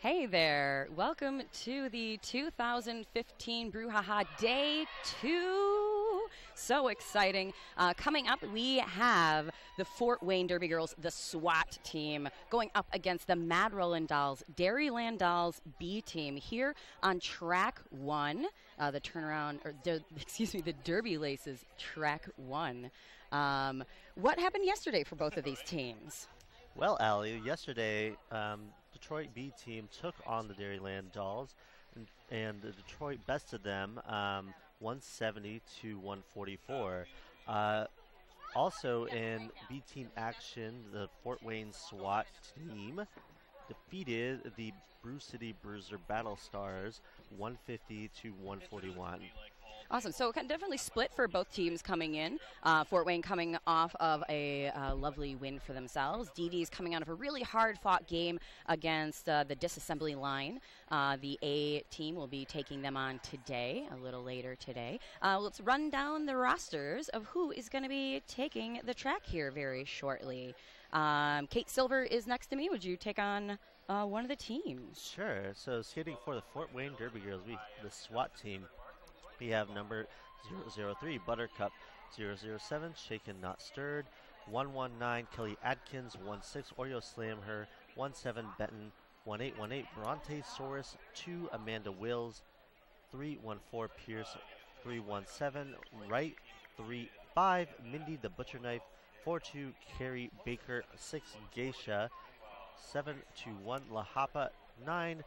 Hey there, welcome to the 2015 Brouhaha Day 2. So exciting. Coming up, we have the Fort Wayne Derby Girls, the SWAT team, going up against the Mad Rollin Dolls, Dairyland Dolls B team here on track 1, the turnaround, or the Derby Laces track 1. What happened yesterday for both of these teams? Well, Allie, yesterday Detroit B team took on the Dairyland Dolls, and the Detroit bested them 170 to 144. Also in B team action, the Fort Wayne SWAT team defeated the Brew City Bruiser Battle Stars 150 to 141. Awesome. So definitely split for both teams coming in. Fort Wayne coming off of a lovely win for themselves. DD's coming out of a really hard-fought game against the disassembly line. The A team will be taking them on today, a little later today. Let's run down the rosters of who is going to be taking the track here very shortly. Kate Silver is next to me. Would you take on one of the teams? Sure. So skating for the Fort Wayne Derby Girls, the SWAT team. We have number 003, Buttercup, 007, Shaken Not Stirred, 119, Kelly Adkins, 16, Oreo Slam Her, 17, Benton, 1818, Brontosaurus, 2, Amanda Wills, 314, Pierce, 317, Wright, 35, Mindy the Butcher Knife, 42, Carrie Baker, 6, Geisha, 721, La Hapa, 9,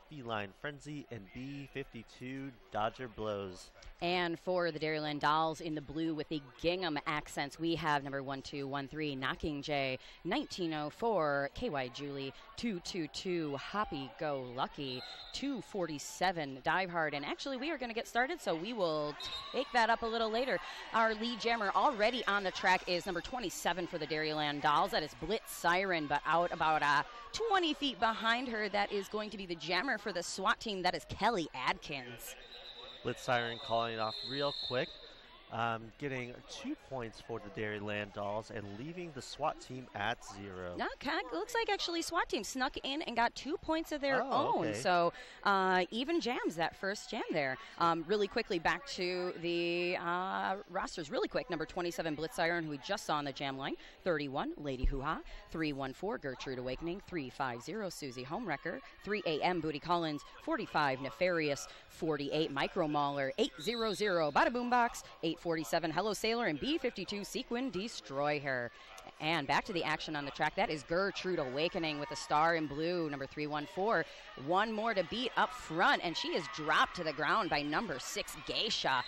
Feline Frenzy, and B52 Dodger Blows. And for the Dairyland Dolls in the blue with the gingham accents, we have number 1213 Knocking J, 1904 KY Julie, 222 Hoppy Go Lucky, 247 Dive Hard. And actually, we are going to get started, so we will take that up a little later. Our lead jammer already on the track is number 27 for the Dairyland Dolls. That is Blitz Siren, but out about 20 feet behind her, that is going to be the jammer for the SWAT team. That is Kelly Adkins. Blitz Siren calling it off real quick, getting 2 points for the Dairyland Dolls and leaving the SWAT team at 0. Okay, looks like actually SWAT team snuck in and got 2 points of their own. Okay. So even jams that first jam there. Really quickly back to the rosters really quick. Number 27 Blitz Siren, who we just saw on the jam line. 31 Lady Hoo Ha. 314 Gertrude Awakening. 350 Susie Homewrecker. 3 AM Booty Collins. 45 Nefarious. 48 Micro Mauler. 800 Bada Boombox. 847 Hello Sailor, and B52 Sequin Destroy Her. And back to the action on the track. That is Gertrude Awakening with a star in blue, number 314. One more to beat up front, and she is dropped to the ground by number 6 Geisha.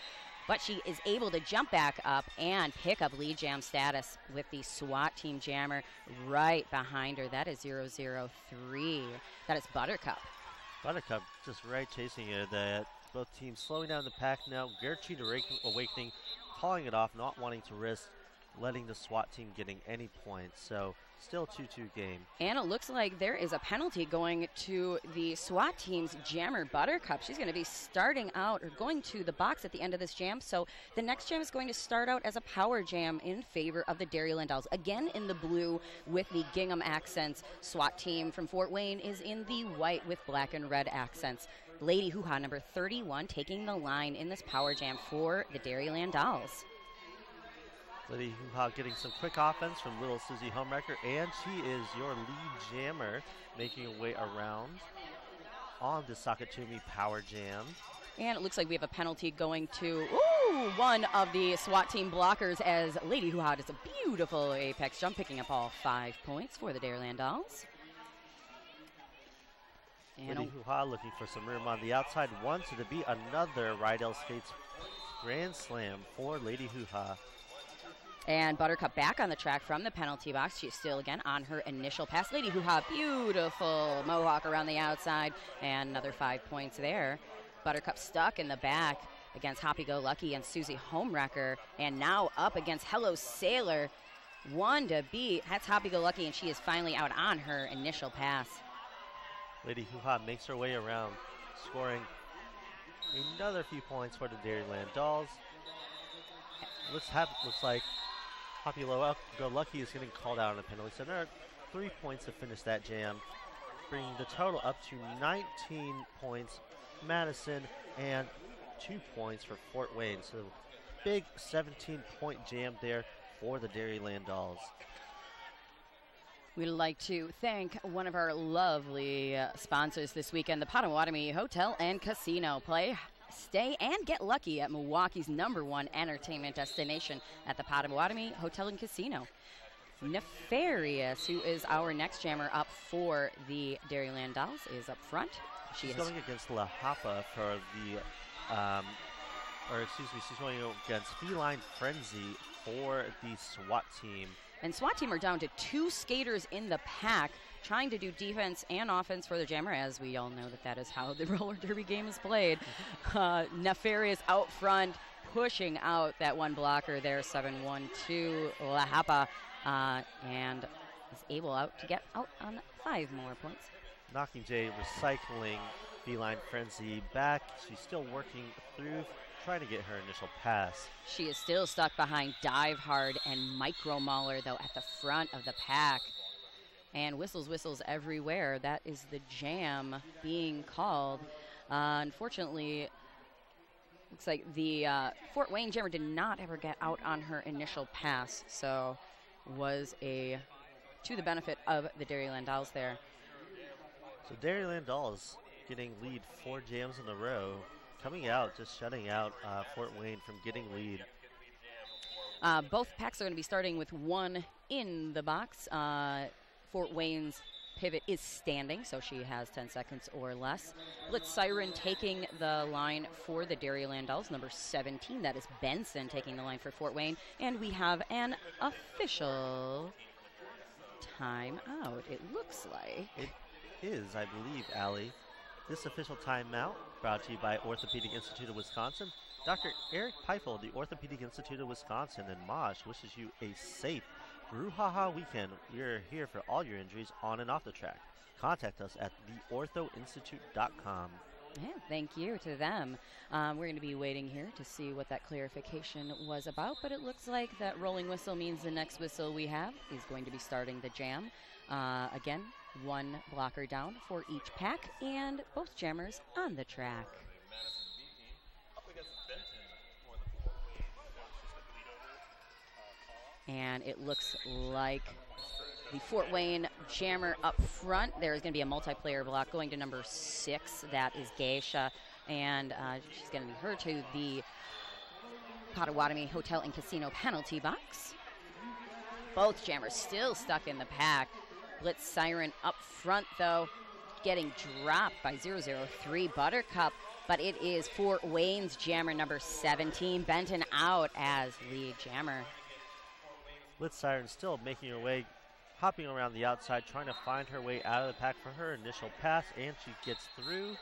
But she is able to jump back up and pick up lead jam status with the SWAT team jammer right behind her. That is 003. That is Buttercup. Buttercup just right chasing it. Both teams slowing down the pack now. Gertrude Awakening calling it off, not wanting to risk letting the SWAT team getting any points. So still 2-2 game. And it looks like there is a penalty going to the SWAT team's jammer, Buttercup. She's going to be starting out or going to the box at the end of this jam. So the next jam is going to start out as a power jam in favor of the Dairyland Dolls. Again in the blue with the gingham accents. SWAT team from Fort Wayne is in the white with black and red accents. Lady Hoo Ha, number 31, taking the line in this power jam for the Dairyland Dolls. Lady Hoo Ha getting some quick offense from little Susie Homewrecker, and she is your lead jammer, making her way around on the Sakatumi Power Jam. And it looks like we have a penalty going to one of the SWAT team blockers, as Lady Hoo Ha does a beautiful apex jump, picking up all 5 points for the Dairyland Dolls. And Lady Hoo Ha looking for some room on the outside. One to the beat, another Rydell Skates Grand Slam for Lady Hoo Ha. And Buttercup back on the track from the penalty box. She's still again on her initial pass. Lady Hoo Ha, beautiful mohawk around the outside, and another 5 points there. Buttercup stuck in the back against Hoppy Go Lucky and Susie Homewrecker, and now up against Hello Sailor. One to beat. That's Hoppy Go Lucky, and she is finally out on her initial pass. Lady Hoo Ha makes her way around, scoring another few points for the Dairyland Dolls. Looks like Hoppy Go Lucky is getting called out on a penalty, so there are 3 points to finish that jam. bringing the total up to 19 points. Madison and 2 points for Fort Wayne. So big 17-point jam there for the Dairyland Dolls. We'd like to thank one of our lovely sponsors this weekend, the Potawatomi Hotel and Casino. Play, stay, and get lucky at Milwaukee's #1 entertainment destination at the Potawatomi Hotel and Casino. Nefarious, who is our next jammer up for the Dairyland Dolls, is up front. She's going against La Hapa for the, she's going against Feline Frenzy for the SWAT team. And SWAT team are down to 2 skaters in the pack, trying to do defense and offense for the jammer, as we all know that is how the roller derby game is played. Nefarious out front, pushing out that one blocker there, 7-1-2 La Hapa, and is able to get out on 5 more points. Knocking J recycling Feline Frenzy back. She's still working through, trying to get her initial pass. She is still stuck behind Dive Hard and Micro Mauler, though, at the front of the pack. And whistles everywhere. That is the jam being called. Unfortunately, looks like the Fort Wayne jammer did not ever get out on her initial pass, so was to the benefit of the Dairyland Dolls there. So Dairyland Dolls getting lead 4 jams in a row. Coming out, just shutting out Fort Wayne from getting lead. Both packs are going to be starting with 1 in the box. Fort Wayne's pivot is standing, so she has 10 seconds or less. Blitz Siren taking the line for the Dairyland Dolls, number 17. That is Benson taking the line for Fort Wayne. And we have an official timeout, it looks like. It is, I believe, Allie. This official timeout brought to you by Orthopedic Institute of Wisconsin. Dr. Eric Peifel, the Orthopedic Institute of Wisconsin, and Mosh wishes you a safe Brouhaha weekend. We are here for all your injuries on and off the track. Contact us at theorthoinstitute.com. Yeah, thank you to them. We're going to be waiting here to see what that clarification was about, but it looks like that rolling whistle means the next whistle we have is going to be starting the jam. Again, 1 blocker down for each pack, and both jammers on the track. And it looks like the Fort Wayne jammer up front. There is going to be a multiplayer block going to number 6. That is Geisha, and she's going to be her to the Potawatomi Hotel and Casino penalty box. Both jammers still stuck in the pack. Blitz Siren up front, though, getting dropped by 003 Buttercup, but it is Fort Wayne's jammer number 17, Benton, out as lead jammer. Blitz Siren still making her way, hopping around the outside, trying to find her way out of the pack for her initial pass, and she gets through.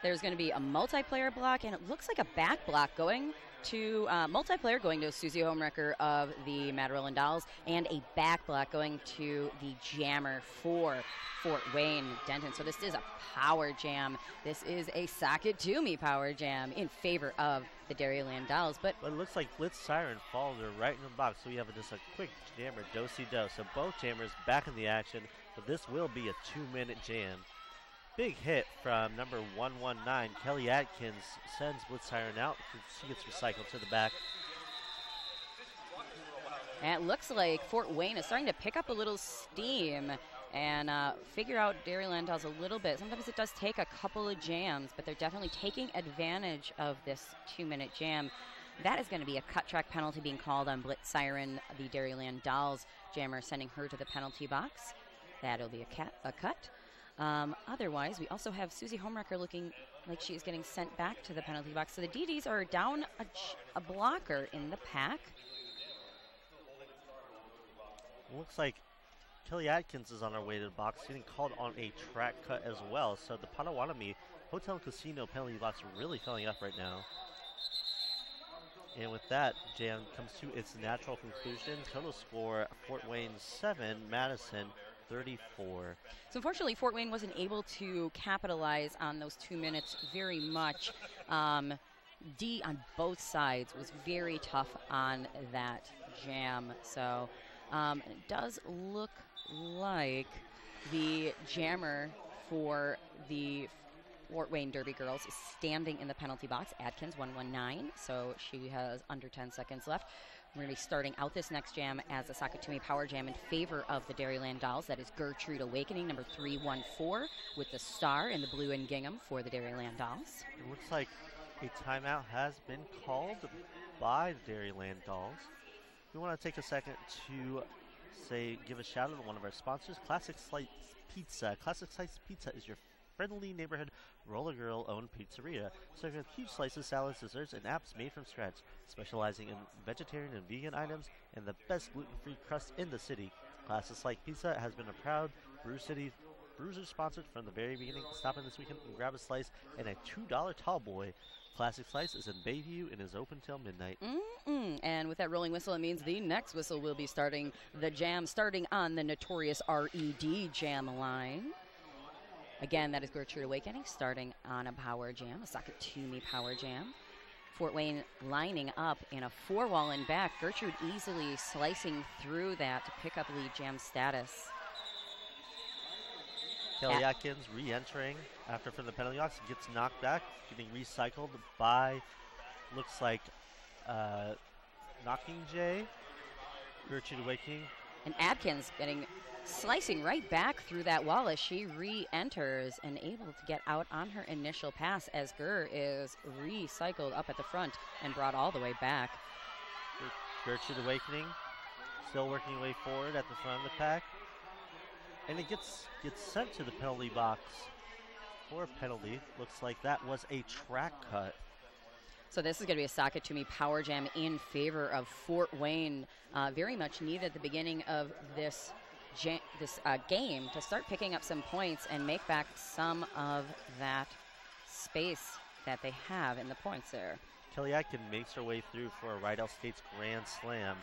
There's going to be a multiplayer block, and it looks like a back block going to multiplayer going to Susie Homewrecker of the Rollin Dolls, and a back block going to the jammer for Fort Wayne Denton. So this is a power jam. This is a sock it to me power jam in favor of the Dairyland Dolls. But it looks like Blitz Siren followed her right in the box, so we have just a quick jammer do-si-do. So both jammers back in the action, but this will be a 2-minute jam. Big hit from number 119, Kelly Atkins, sends Blitz Siren out. She gets recycled to the back. And it looks like Fort Wayne is starting to pick up a little steam and figure out Dairyland Dolls a little bit. Sometimes it does take a couple of jams, but they're definitely taking advantage of this 2-minute jam. That is going to be a cut track penalty being called on Blitz Siren, the Dairyland Dolls jammer, sending her to the penalty box. That'll be a cut. Otherwise, we also have Susie Homewrecker looking like she is getting sent back to the penalty box. So the DDs are down a blocker in the pack. Looks like Kelly Atkins is on her way to the box, getting called on a track cut as well. So the Potawatomi Hotel and Casino penalty box are really filling up right now. And with that, jam comes to its natural conclusion. Total score, Fort Wayne 7, Madison 34. So unfortunately, Fort Wayne wasn't able to capitalize on those 2 minutes very much. D on both sides was very tough on that jam. So it does look like the jammer for the Fort Wayne Derby girls is standing in the penalty box. Adkins 119, so she has under 10 seconds left. We're going to be starting out this next jam as a Sakatumi Power Jam in favor of the Dairyland Dolls. That is Gertrude Awakening, number 314, with the star in the blue and gingham for the Dairyland Dolls. It looks like a timeout has been called by the Dairyland Dolls. We want to take a second to give a shout out to one of our sponsors, Classic Slice Pizza. Classic Slice Pizza is your friendly neighborhood Roller Girl owned pizzeria, serving with huge slices, salads, desserts, and apps made from scratch, specializing in vegetarian and vegan items and the best gluten-free crust in the city. Classic Slice Pizza has been a proud Brew City Bruiser sponsored from the very beginning. Stop in this weekend and grab a slice and a $2 tall boy. Classic Slice is in Bayview and is open till midnight. And with that rolling whistle, it means the next whistle will be starting the jam, starting on the notorious RED jam line. Again, that is Gertrude Awakening, starting on a power jam, a Sakatumi Power Jam. Fort Wayne lining up in a 4-wall and back. Gertrude easily slicing through that to pick up lead jam status. Kelly Atkins re-entering after from the penalty box, gets knocked back, getting recycled by, looks like, Knocking Jay. Gertrude Awakening. And Atkins slicing right back through that wall as she re-enters and able to get out on her initial pass as Gur is recycled up at the front and brought all the way back. Gertrude Awakening still working her way forward at the front of the pack. And it gets sent to the penalty box for a penalty. Looks like that was a track cut. So this is going to be a Sakatumi Power Jam in favor of Fort Wayne. Very much needed at the beginning of this game to start picking up some points and make back some of that space that they have in the points there. Kelly Atkins makes her way through for a Rydell States Grand Slam.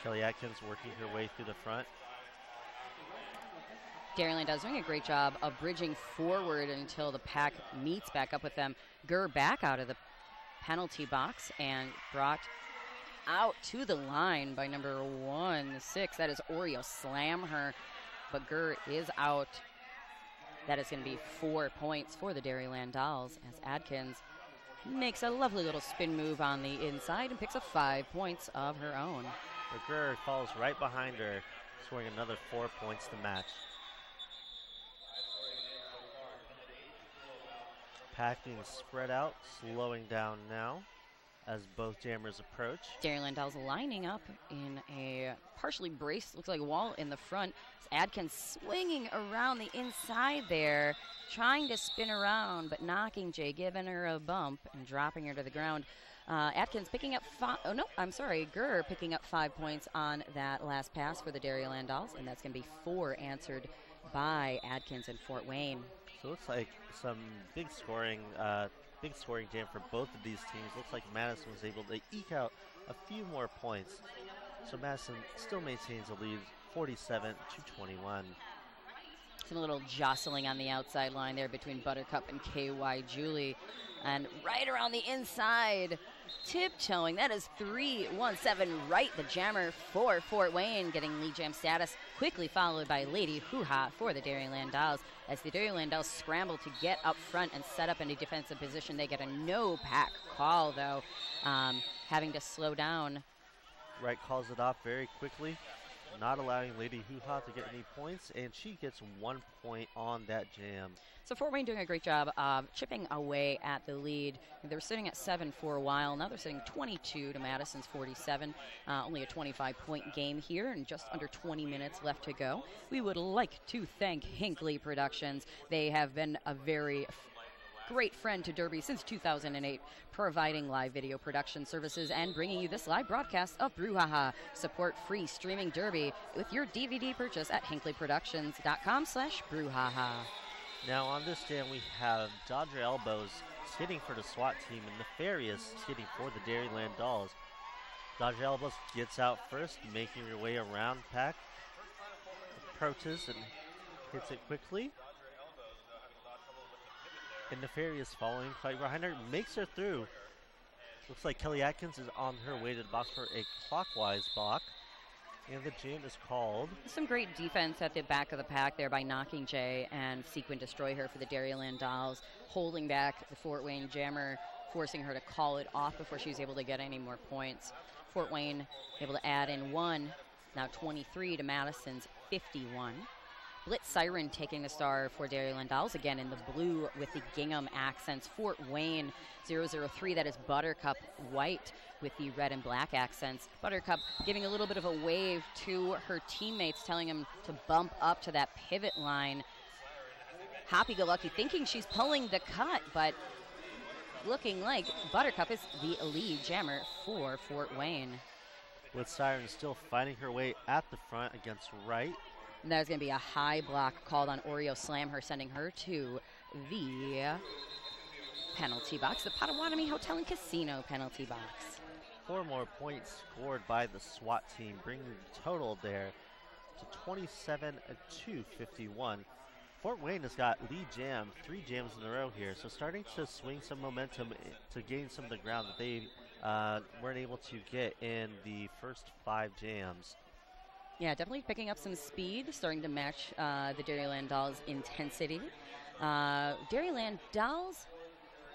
Kelly Atkins working her way through the front. Dairyland Dolls doing a great job of bridging forward until the pack meets back up with them. Gur back out of the penalty box and brought out to the line by number 16. That is Oreo. Slam her, but Gur is out. That is going to be 4 points for the Dairyland Dolls as Adkins makes a lovely little spin move on the inside and picks up 5 points of her own. Gur falls right behind her, scoring another 4 points to match. Pack being spread out, slowing down now as both jammers approach. Dairyland Dolls lining up in a partially braced, looks like a wall in the front. Adkins swinging around the inside there, trying to spin around, but Knocking Jay giving her a bump and dropping her to the ground. Atkins picking up Gur picking up 5 points on that last pass for the Dairyland Dolls, and that's going to be 4 answered by Adkins and Fort Wayne. So it looks like some big scoring jam for both of these teams. Looks like Madison was able to eke out a few more points. So Madison still maintains a lead, 47-21. Some little jostling on the outside line there between Buttercup and KY Julie. And right around the inside, tiptoeing. That is 317 right, the jammer for Fort Wayne, getting lead jam status, quickly followed by Lady Hoo-Ha for the Dairyland Dolls. As the Dairyland Dolls scramble to get up front and set up in a defensive position, they get a no-pack call, though, having to slow down. Wright calls it off very quickly, not allowing Lady Hoo-Ha to get any points, and she gets 1 point on that jam. So Fort Wayne doing a great job of chipping away at the lead. They were sitting at 7 for a while. Now they're sitting 22 to Madison's 47. Only a 25-point game here and just under 20 minutes left to go. We would like to thank Hinckley Productions. They have been a very great friend to Derby since 2008, providing live video production services and bringing you this live broadcast of Brouhaha. Support free streaming Derby with your DVD purchase at hinckleyproductions.com/Brouhaha. Now on this jam we have Dodger Elbows skating for the SWAT team and Nefarious skating for the Dairyland Dolls. Dodger Elbows gets out first, making her way around pack, approaches and hits it quickly. And Nefarious following quite behind her, makes her through. Looks like Kelly Atkins is on her way to the box for a clockwise block. And the jam is called. Some great defense at the back of the pack there by Knocking Jay and Sequin Destroy Her for the Dairyland Dolls, holding back the Fort Wayne Jammer, forcing her to call it off before she was able to get any more points. Fort Wayne able to add in 1, now 23 to Madison's 51. Blitz Siren taking the star for Dairyland Dolls, again in the blue with the gingham accents. Fort Wayne 003, that is Buttercup White with the red and black accents. Buttercup giving a little bit of a wave to her teammates, telling them to bump up to that pivot line. Happy-go-lucky thinking she's pulling the cut, but looking like Buttercup is the lead jammer for Fort Wayne. Blitz Siren still finding her way at the front against Wright. And there's going to be a high block called on Oreo Slam her, sending her to the penalty box, the Potawatomi Hotel and Casino penalty box. 4 more points scored by the SWAT team, bringing the total there to 27-51. Fort Wayne has got lead jam, 3 jams in a row here, so starting to swing some momentum to gain some of the ground that they weren't able to get in the first 5 jams. Yeah, definitely picking up some speed, starting to match the Dairyland Dolls' intensity. Dairyland Dolls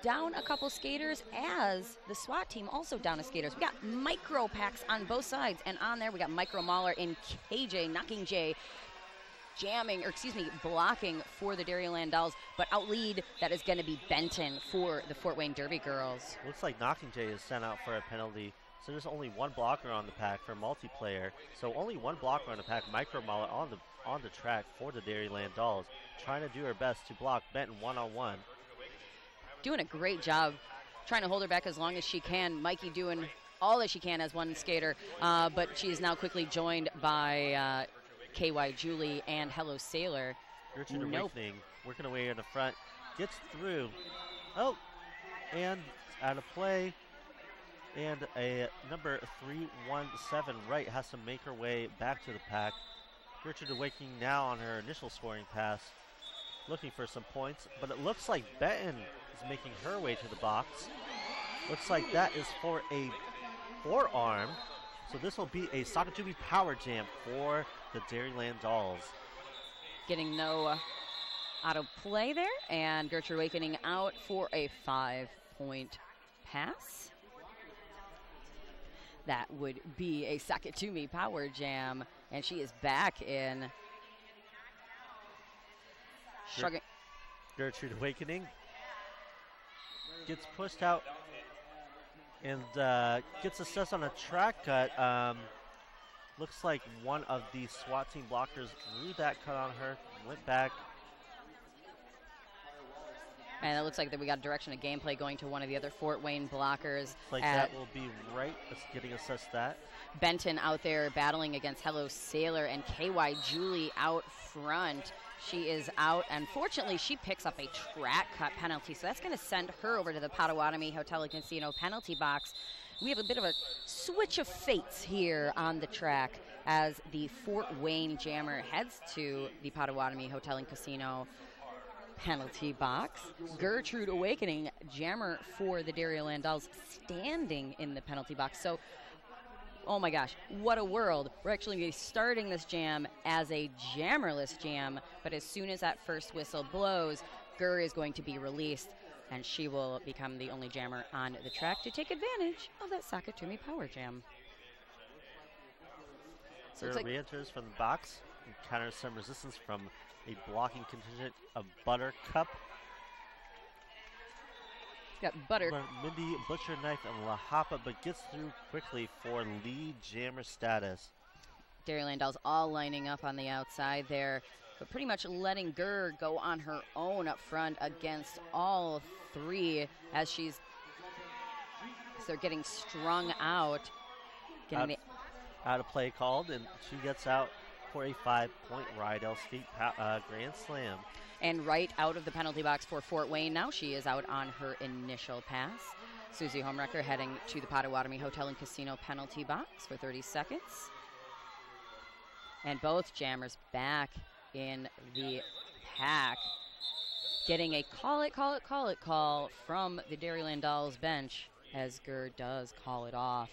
down a couple skaters, as the SWAT team also down a skaters. We got micro packs on both sides, and on there we got Micro Mauler and KJ, Knocking Jay, blocking for the Dairyland Dolls, but out lead, that is going to be Benton for the Fort Wayne Derby girls. Looks like Knocking Jay is sent out for a penalty. So there's only 1 blocker on the pack for multiplayer. So only 1 blocker on the pack. Micro Mauler on the track for the Dairyland Dolls, trying to do her best to block Benton one-on-one. Doing a great job, trying to hold her back as long as she can. Mikey doing all that she can as one skater, but she is now quickly joined by KY Julie and Hello Sailor. Gertrude Awakening working away in the front, gets through. Oh, and out of play. And a number 317 Wright has to make her way back to the pack. Gertrude Awakening now on her initial scoring pass, looking for some points, but it looks like Benton is making her way to the box. Looks like that is for a forearm, so this will be a Sakatumi Power Jam for the Dairyland Dolls. Getting no out of play there, and Gertrude Awakening out for a 5-point pass. That would be a Sakatumi Power Jam, and she is back in. Shrugging. Gertrude Awakening gets pushed out and gets assessed on a track cut. Looks like one of the SWAT team blockers drew that cut on her, went back. And it looks like that we got direction of gameplay going to one of the other Fort Wayne blockers. Like that will be right. That's getting assessed that. Benton out there battling against Hello Sailor, and KY Julie out front. She is out. Unfortunately, she picks up a track cut penalty, so that's going to send her over to the Potawatomi Hotel and Casino penalty box. We have a bit of a switch of fates here on the track as the Fort Wayne Jammer heads to the Potawatomi Hotel and Casino penalty box. Gertrude Awakening, jammer for the Dairyland Dolls, standing in the penalty box. So, oh my gosh, what a world. We're actually going to be starting this jam as a jammerless jam, but as soon as that first whistle blows, Ger is going to be released, and she will become the only jammer on the track to take advantage of that Sakatumi Power Jam. So Ger re-enters from the box, encounters some resistance from a blocking contingent of Buttercup. Got Butter. Mindy, Butcher Knife, and La Hapa, but gets through quickly for lead jammer status. Dairyland Dolls all lining up on the outside there, but pretty much letting Ger go on her own up front against all 3 as they're getting strung out. Out of play called, and she gets out for a 5-point Rydell Skate Grand Slam. And right out of the penalty box for Fort Wayne now. She is out on her initial pass. Susie Homewrecker heading to the Potawatomi Hotel and Casino penalty box for 30 seconds. And both jammers back in the pack. Getting a call from the Dairyland Dolls bench. Esger does call it off.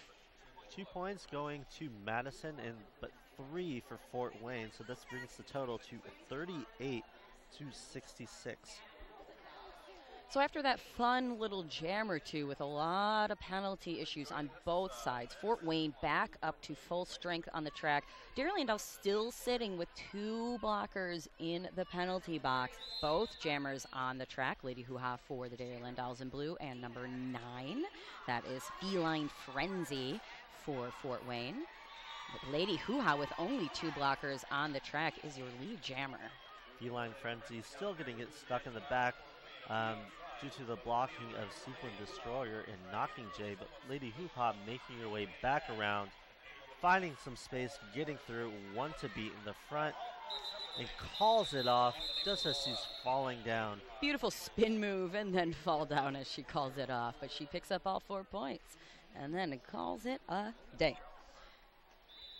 2 points going to Madison, but 3 for Fort Wayne. So this brings the total to 38 to 66. So after that fun little jam or two with a lot of penalty issues on both sides, Fort Wayne back up to full strength on the track. Dairyland Dolls still sitting with 2 blockers in the penalty box. Both jammers on the track. Lady Hoo-Ha for the Dairyland Dolls in blue, and number 9, that is Feline Frenzy for Fort Wayne. But Lady Hoo-Ha with only 2 blockers on the track is your lead jammer. Feline Frenzy still getting it stuck in the back due to the blocking of Sequin Destroyer and Knocking Jay, but Lady Hoo-Ha making her way back around, finding some space, getting through, 1 to beat in the front, and calls it off just as she's falling down. Beautiful spin move and then fall down as she calls it off, but she picks up all 4 points and then calls it a day.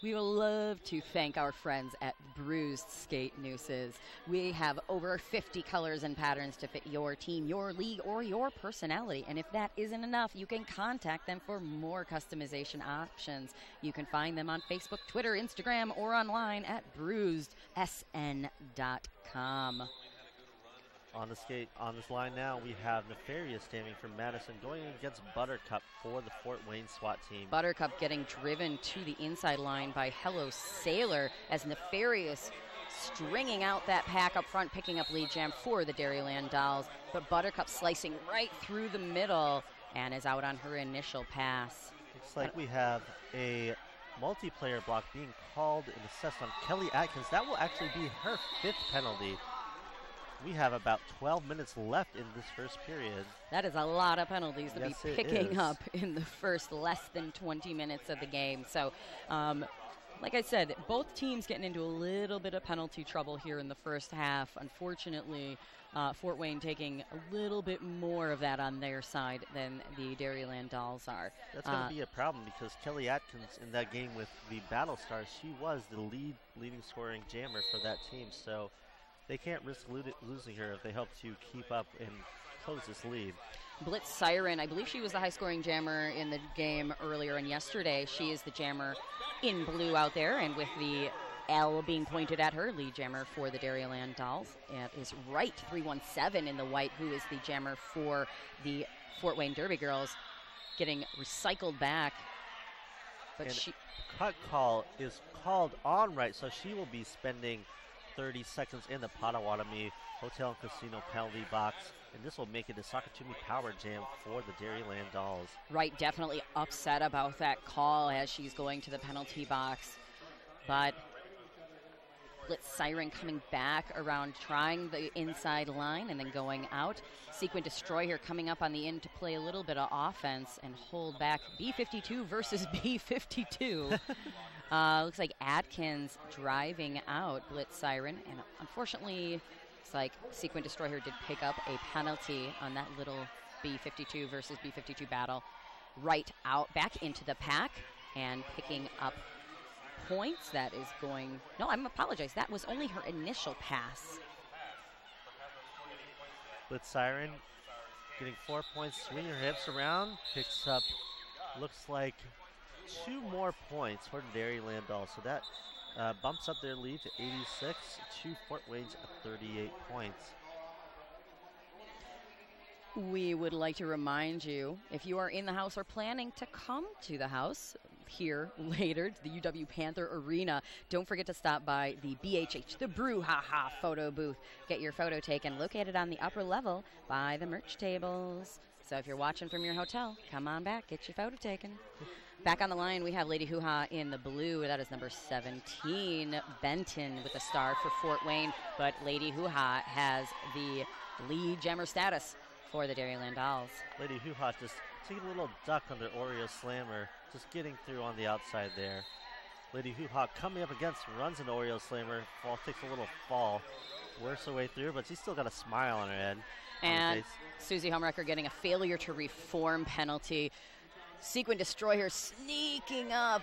We will love to thank our friends at Bruised Skate Nooses. We have over 50 colors and patterns to fit your team, your league, or your personality. And if that isn't enough, you can contact them for more customization options. You can find them on Facebook, Twitter, Instagram, or online at bruisedsn.com. On this line now, we have Nefarious standing for Madison going against Buttercup for the Fort Wayne SWAT team. Buttercup getting driven to the inside line by Hello Sailor as Nefarious stringing out that pack up front, picking up lead jam for the Dairyland Dolls. But Buttercup slicing right through the middle and is out on her initial pass. Looks like we have a multiplayer block being called and assessed on Kelly Atkins. That will actually be her 5th penalty. We have about 12 minutes left in this first period. That is a lot of penalties to Yes, be it picking is. up in the first less than 20 minutes of the game. So, like I said, both teams getting into a little bit of penalty trouble here in the first half. Unfortunately, Fort Wayne taking a little bit more of that on their side than the Dairyland Dolls are. That's going to be a problem because Kelly Atkins in that game with the Battle Stars, she was the leading scoring jammer for that team. So they can't risk losing her if they hope to keep up and close this lead. Blitz Siren, I believe she was the high-scoring jammer in the game earlier, and yesterday she is the jammer in blue out there, and with the L being pointed at her, lead jammer for the Dairyland Dolls. It is Wright 317 in the white, who is the jammer for the Fort Wayne Derby Girls, getting recycled back. But And she cut call is called on Wright, so she will be spending 30 seconds in the Potawatomi Hotel and Casino penalty box, and this will make it a Sakatumi Power Jam for the Dairyland Dolls. Wright definitely upset about that call as she's going to the penalty box. But Blitz Siren coming back around, trying the inside line and then going out. Sequin Destroyer coming up on the end to play a little bit of offense and hold back. B52 versus B52. Looks like Atkins driving out Blitz Siren, and unfortunately, it's like Sequin Destroyer did pick up a penalty on that little B52 versus B52 battle. Right out, back into the pack, and picking up points. That is going, no, I apologize. That was only her initial pass. Blitz Siren getting 4 points, swinging her hips around, picks up, looks like 2 more points for the Dairyland Dolls. So that bumps up their lead to 86 to Fort Wayne's 38 points. We would like to remind you, if you are in the house or planning to come to the house here later to the UW Panther Arena, don't forget to stop by the BHH, the Brouhaha photo booth. Get your photo taken, located on the upper level by the merch tables. So if you're watching from your hotel, come on back, get your photo taken. Back on the line, we have Lady Hoo-Ha in the blue. That is number 17, Benton with a star for Fort Wayne. But Lady Hoo-Ha has the lead jammer status for the Dairyland Dolls. Lady Hoo-Ha just taking a little duck on their Oreo Slammer, just getting through on the outside there. Lady Hoo-Ha coming up against, runs an Oreo Slammer, takes a little fall, works her way through, but she's still got a smile on her head. And Susie Homewrecker getting a failure to reform penalty. Sequin Destroyer sneaking up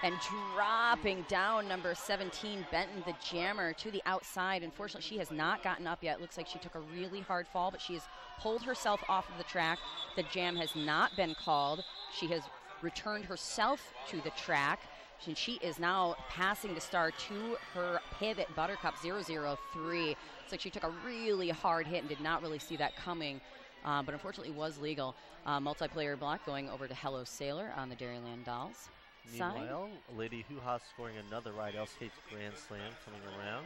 And dropping down number 17, Benton, the jammer, to the outside. Unfortunately, she has not gotten up yet. Looks like she took a really hard fall, but she has pulled herself off of the track. The jam has not been called. She has returned herself to the track. And she is now passing the star to her pivot, Buttercup 003. Looks like she took a really hard hit and did not really see that coming, but unfortunately was legal. Multiplayer block going over to Hello Sailor on the Dairyland Dolls. Meanwhile, Lady Hoo-Ha scoring another Rydell Skates Grand Slam coming around.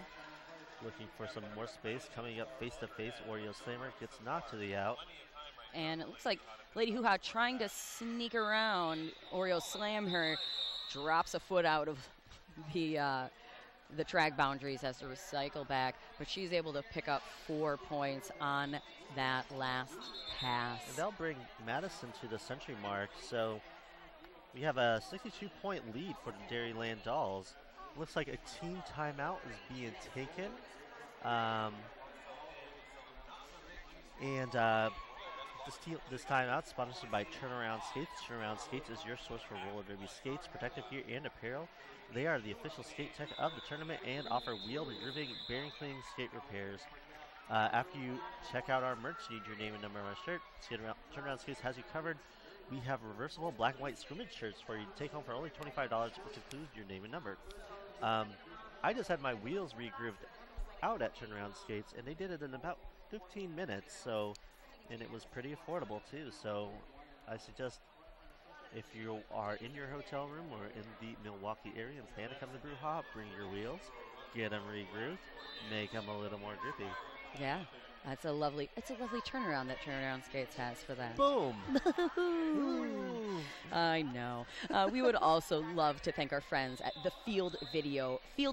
Looking for some more space. Coming up face-to-face, Oreo Slammer gets knocked to the out. And it looks like Lady Hoo-Ha trying to sneak around. Oreo Slam her, drops a foot out of the track boundaries, has to recycle back. But she's able to pick up 4 points on that last pass. And they'll bring Madison to the century mark, so we have a 62-point lead for the Dairyland Dolls. Looks like a team timeout is being taken. This timeout sponsored by Turnaround Skates. Turnaround Skates is your source for roller derby skates, protective gear, and apparel. They are the official skate tech of the tournament and offer wheel, grooving, bearing cleaning, skate repairs. After you check out our merch, you need your name and number on our shirt. Turnaround Skates has you covered. We have reversible black and white scrimmage shirts for you to take home for only $25, which includes your name and number. I just had my wheels re-grooved out at Turnaround Skates, and they did it in about 15 minutes, and it was pretty affordable too. So I suggest if you are in your hotel room or in the Milwaukee area and plan to come to Brewha, bring your wheels, get them re-grooved, make them a little more grippy. Yeah. It's a lovely turnaround that Turnaround Skates has for that. Boom! I know. We would also love to thank our friends at the Field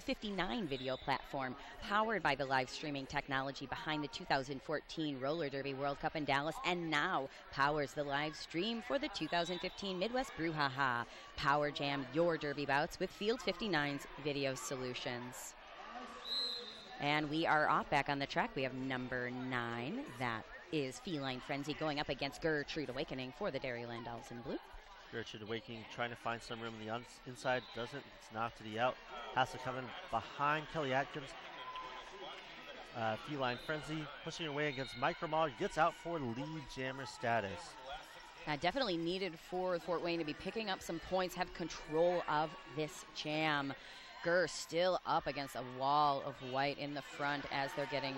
59 video platform, powered by the live streaming technology behind the 2014 Roller Derby World Cup in Dallas, and now powers the live stream for the 2015 Midwest Brouhaha. Power jam your derby bouts with Field 59's video solutions. And we are off back on the track. We have number 9. That is Feline Frenzy going up against Gertrude Awakening for the Dairyland Dolls in blue. Gertrude Awakening trying to find some room on the inside. Doesn't. It's knocked to the out. Has to come in behind Kelly Atkins. Feline Frenzy pushing her way against Micro Mauler. Gets out for lead jammer status. Definitely needed for Fort Wayne to be picking up some points, have control of this jam. Gurr still up against a wall of white in the front as they're getting,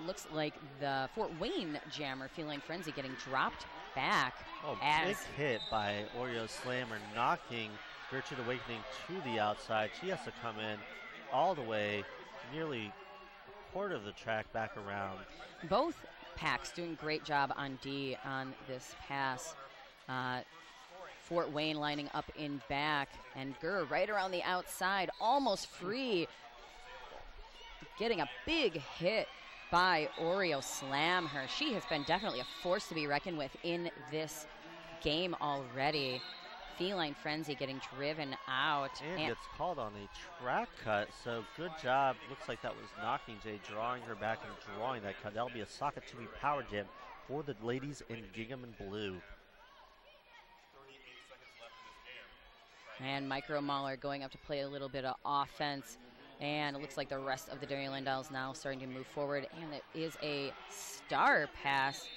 looks like the Fort Wayne jammer, Feline Frenzy, getting dropped back. Oh, big hit by Oreo Slammer, knocking Gertrude Awakening to the outside. She has to come in all the way, nearly a quarter of the track back around. Both packs doing a great job on D on this pass. Fort Wayne lining up in back, and Gurr right around the outside, almost free. Getting a big hit by Oreo Slam her. She has been definitely a force to be reckoned with in this game already. Feline Frenzy getting driven out. And gets called on a track cut, so good job. Looks like that was Knocking Jay drawing her back and drawing that cut. That'll be a Sakatumi Power Jam for the ladies in gingham and blue. And Micro Mauler going up to play a little bit of offense. And it looks like the rest of the Dairyland Dolls now starting to move forward. And it is a star pass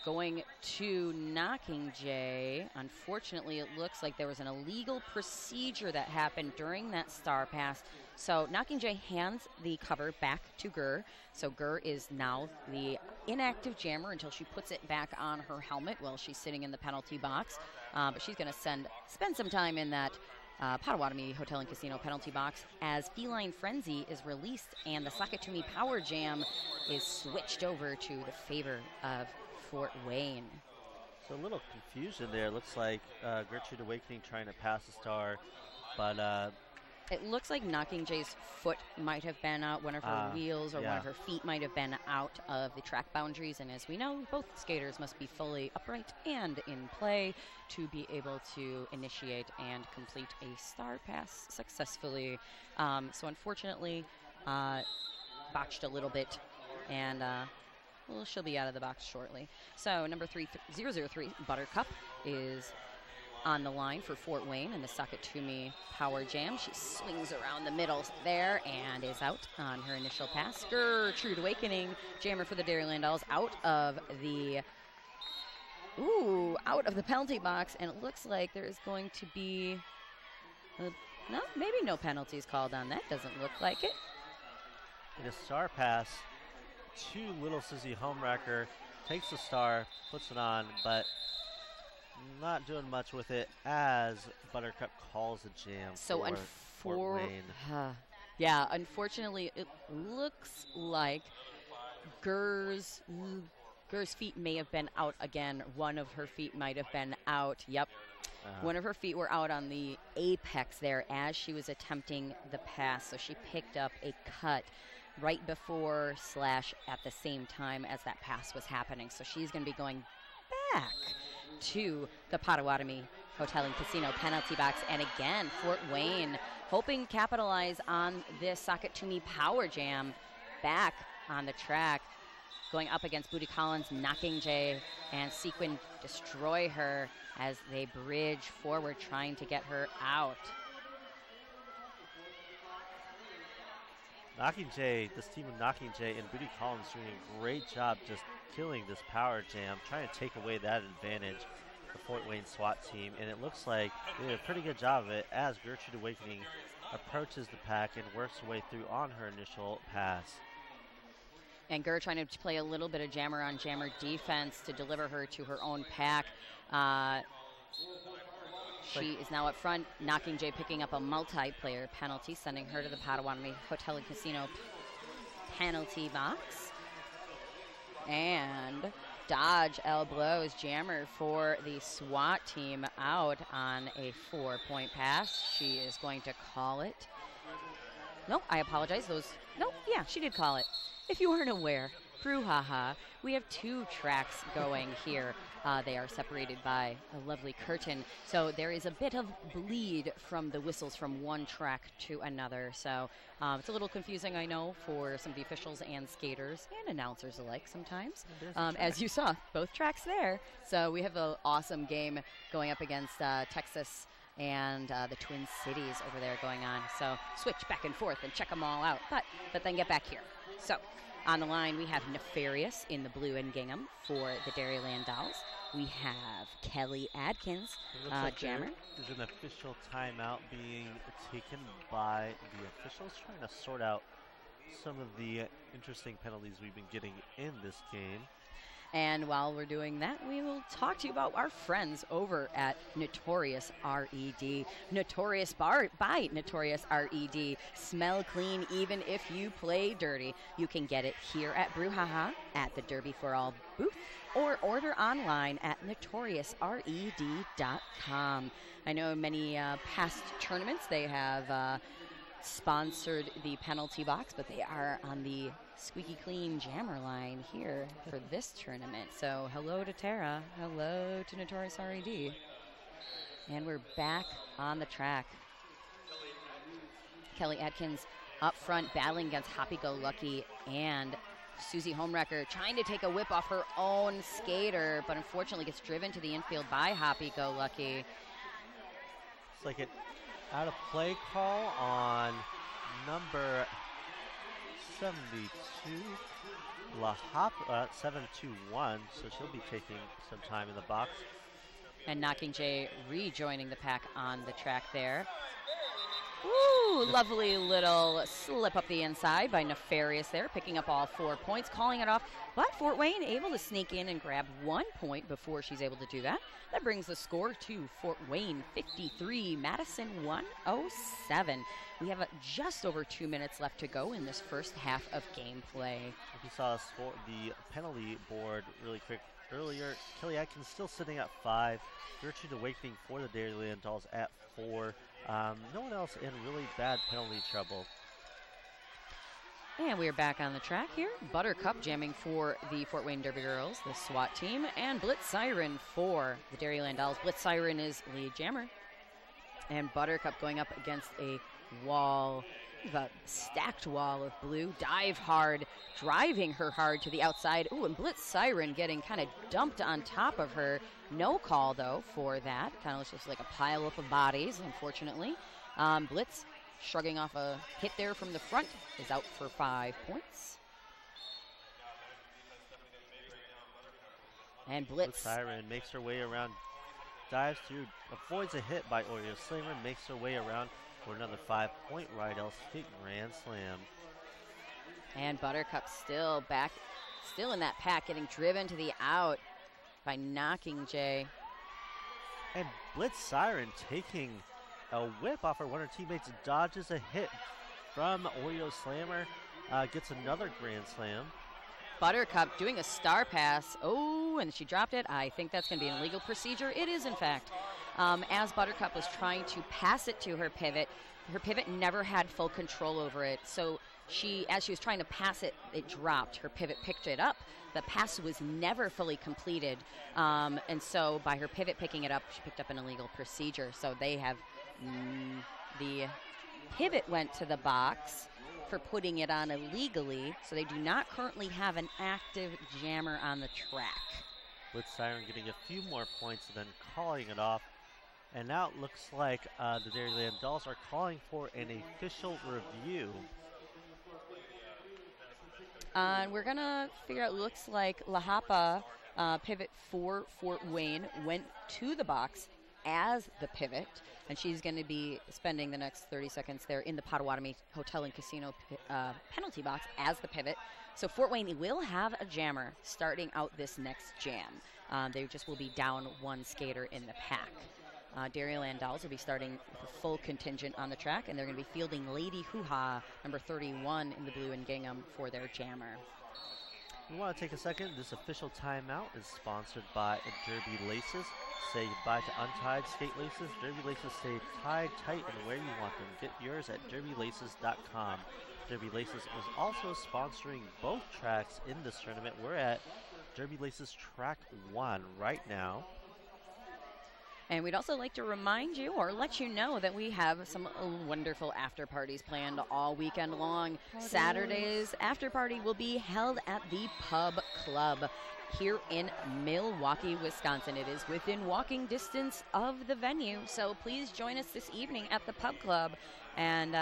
going to Knocking Jay. Unfortunately, it looks like there was an illegal procedure that happened during that star pass. So Knocking Jay hands the cover back to Gurr. So Gurr is now the inactive jammer until she puts it back on her helmet while she's sitting in the penalty box. But she's going to spend some time in that Potawatomi Hotel and Casino penalty box as Feline Frenzy is released and the Sakatumi Power Jam is switched over to the favor of Fort Wayne. So a little confusion there. Looks like Gertrude Awakening trying to pass the star, but it looks like Knocking Jay's foot might have been out, one of her wheels or one of her feet might have been out of the track boundaries. And as we know, both skaters must be fully upright and in play to be able to initiate and complete a star pass successfully. So unfortunately, botched a little bit, and she'll be out of the box shortly. So number 003, Buttercup, is on the line for Fort Wayne in the Sakatumi Power Jam. She swings around the middle there and is out on her initial pass. Gertrude Awakening, jammer for the Dairyland Dolls, out of the penalty box, and it looks like there is going to be no, maybe no penalties called on that. Doesn't look like it. And a star pass to Little Susie Homewrecker. Takes the star, puts it on, but not doing much with it as Buttercup calls a jam So for Fort Wayne. Yeah, unfortunately, it looks like Gur's feet may have been out again. One of her feet might have been out. Yep. One of her feet were out on the apex there as she was attempting the pass. So she picked up a cut right before / at the same time as that pass was happening. So she's going to be going back to the Potawatomi Hotel and Casino penalty box. And again, Fort Wayne hoping to capitalize on this Sakatumi Power Jam back on the track. Going up against Booty Collins, Knocking Jay, and Sequin destroy her as they bridge forward, trying to get her out. Knocking Jay, this team of Knocking Jay and Booty Collins doing a great job just killing this power jam, trying to take away that advantage, the Fort Wayne SWAT team, and it looks like they did a pretty good job of it as Gertrude Awakening approaches the pack and works her way through on her initial pass. And Gur trying to play a little bit of jammer on jammer defense to deliver her to her own pack. She is now up front. Knocking Jay picking up a multiplayer penalty, sending her to the Potawatomi Hotel and Casino penalty box. And Dodge L blows jammer for the SWAT team out on a 4-point pass. She is going to call it. Nope, I apologize. Yeah, she did call it. If you weren't aware, brouhaha, we have 2 tracks going here. They are separated by a lovely curtain, so there is a bit of bleed from the whistles from one track to another. So it's a little confusing, I know, for some of the officials and skaters and announcers alike sometimes. As you saw, both tracks there. So we have an awesome game going up against Texas and the Twin Cities over there going on. So switch back and forth and check them all out, but then get back here. So on the line, we have Nefarious in the blue and gingham for the Dairyland Dolls. We have Kelly Adkins, jammer. There's an official timeout being taken by the officials, trying to sort out some of the interesting penalties we've been getting in this game. And while we're doing that, we will talk to you about our friends over at Notorious R.E.D. Notorious Bar by Notorious R.E.D. Smell clean even if you play dirty. You can get it here at Brouhaha at the Derby for All booth or order online at notoriousred.com. I know in many past tournaments they have sponsored the penalty box, but they are on the squeaky clean jammer line here for this tournament. So hello to Tara, hello to Notorious R.E.D. And we're back on the track. Kelly Atkins up front battling against Happy Go Lucky and Susie Homewrecker trying to take a whip off her own skater, but unfortunately gets driven to the infield by Happy Go Lucky. It's like an out of play call on number 72, La Hop, 721, so she'll be taking some time in the box. And Knocking Jay rejoining the pack on the track there. Ooh, lovely little slip up the inside by Nefarious there, picking up all 4 points, calling it off. But Fort Wayne able to sneak in and grab 1 point before she's able to do that. That brings the score to Fort Wayne 53, Madison 107. We have just over 2 minutes left to go in this first half of gameplay. If you saw the penalty board really quick earlier, Kelly Atkins still sitting at 5. Gertrude Awakening for the Dairyland Dolls at 4. No one else in really bad penalty trouble. And we are back on the track here. Buttercup jamming for the Fort Wayne Derby Girls, the SWAT team, and Blitz Siren for the Dairyland Dolls. Blitz Siren is lead jammer. And Buttercup going up against a wall The stacked wall of blue, dive hard, driving her hard to the outside. Ooh, and Blitz Siren getting kind of dumped on top of her. No call, though, for that. Kind of looks just like a pile up of bodies, unfortunately. Blitz, shrugging off a hit there from the front, is out for 5 points. And Blitz Siren makes her way around, dives through, avoids a hit by Oreo Slinger, makes her way around for another 5-point Rydell Skate Grand Slam. And Buttercup still back, still in that pack, getting driven to the out by knocking Jay. And Blitz Siren taking a whip off her one of her teammates, dodges a hit from Oreo Slammer, gets another Grand Slam. Buttercup doing a star pass. Oh, and she dropped it. I think that's going to be an illegal procedure. It is, in fact. As Buttercup was trying to pass it to her pivot never had full control over it. So as she was trying to pass it, it dropped. Her pivot picked it up. The pass was never fully completed. And so by her pivot picking it up, she picked up an illegal procedure. So they have the pivot went to the box for putting it on illegally, so they do not currently have an active jammer on the track. Blitz Siren getting a few more points and then calling it off. And now it looks like the Dairyland Dolls are calling for an official review. And we're gonna figure out, looks like Lahapa, pivot for Fort Wayne, went to the box as the pivot, and she's going to be spending the next 30 seconds there in the Potawatomi Hotel and Casino penalty box as the pivot. So Fort Wayne will have a jammer starting out this next jam. They just will be down one skater in the pack. Dairyland Dolls will be starting with a full contingent on the track, and they're going to be fielding Lady Hoo-Ha, number 31 in the blue and gingham, for their jammer. We want to take a second. This official timeout is sponsored by Derby Laces. Say goodbye to untied skate laces. Derby Laces stay tied tight and where you want them. Get yours at derbylaces.com. Derby Laces is also sponsoring both tracks in this tournament. We're at Derby Laces Track 1 right now. And we'd also like to remind you or let you know that we have some wonderful after parties planned all weekend long. Saturday's after party will be held at the Pub Club here in Milwaukee, Wisconsin. It is within walking distance of the venue, so please join us this evening at the Pub Club and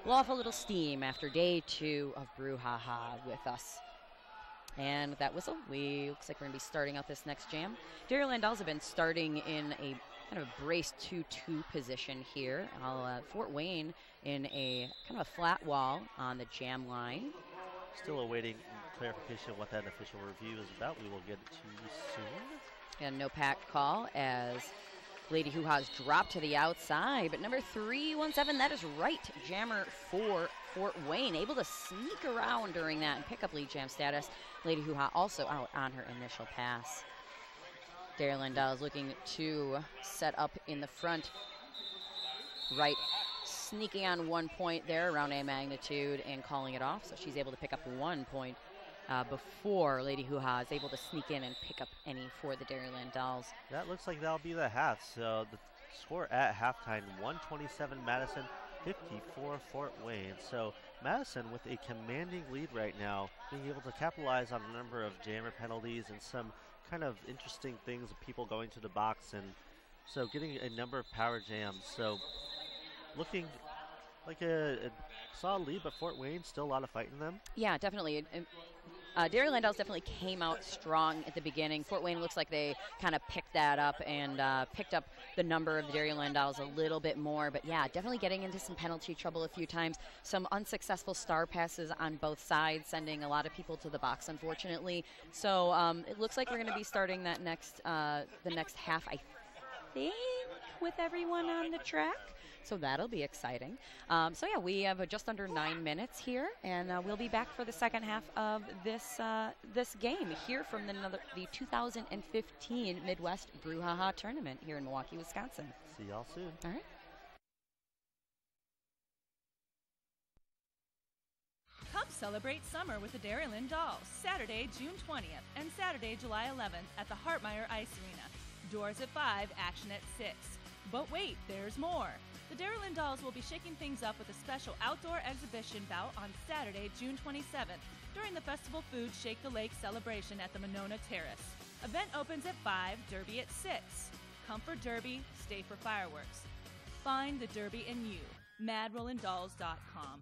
blow off a little steam after day 2 of Brouhaha with us. And with that whistle, looks like we're going to be starting out this next jam. Dairyland Dolls have been starting in a kind of brace 2-2 position here. Fort Wayne in a kind of a flat wall on the jam line. Still awaiting clarification of what that official review is about. We will get it to you soon. And no pack call as Lady Hoo-Ha's dropped to the outside. But number 317, that is right jammer for Fort Wayne, able to sneak around during that and pick up lead jam status. Lady Hoo-Ha also out on her initial pass. Dairyland Dolls looking to set up in the front right, sneaking on 1 point there around A magnitude and calling it off. So she's able to pick up 1 point before Lady Hoo-Ha is able to sneak in and pick up any for the Dairyland Dolls. That looks like that'll be the half. So the score at halftime, 127 Madison, 54 Fort Wayne. So Madison with a commanding lead right now, being able to capitalize on a number of jammer penalties and some kind of interesting things of people going to the box, and so getting a number of power jams. So looking like a solid lead, but Fort Wayne still a lot of fight in them. Yeah, definitely. Dairyland Dolls definitely came out strong at the beginning. Fort Wayne looks like they kind of picked that up and picked up the number of the Dairyland Dolls a little bit more. But yeah, definitely getting into some penalty trouble a few times. Some unsuccessful star passes on both sides, sending a lot of people to the box, unfortunately. So it looks like we're going to be starting that the next half, I think, with everyone on the track. So that'll be exciting. So yeah, we have just under 9 minutes here, and we'll be back for the second half of this game here from the 2015 Midwest Brouhaha Tournament here in Milwaukee, Wisconsin. See y'all soon. All right. Come celebrate summer with the Dairyland Dolls, Saturday, June 20th and Saturday, July 11th at the Hartmeyer Ice Arena. Doors at 5, action at 6. But wait, there's more. The Dairyland Dolls will be shaking things up with a special outdoor exhibition bout on Saturday, June 27th, during the Festival Food Shake the Lake celebration at the Monona Terrace. Event opens at 5, Derby at 6. Come for Derby, stay for fireworks. Find the Derby in you. MadRollandDolls.com.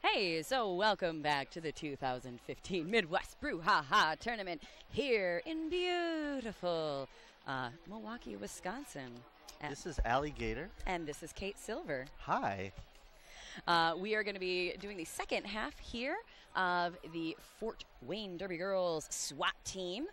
Hey, so welcome back to the 2015 Midwest Brouhaha Tournament here in beautiful Milwaukee, Wisconsin. This is Alligator. And this is Kate Silver. Hi. We are going to be doing the second half here of the Fort Wayne Derby Girls SWAT team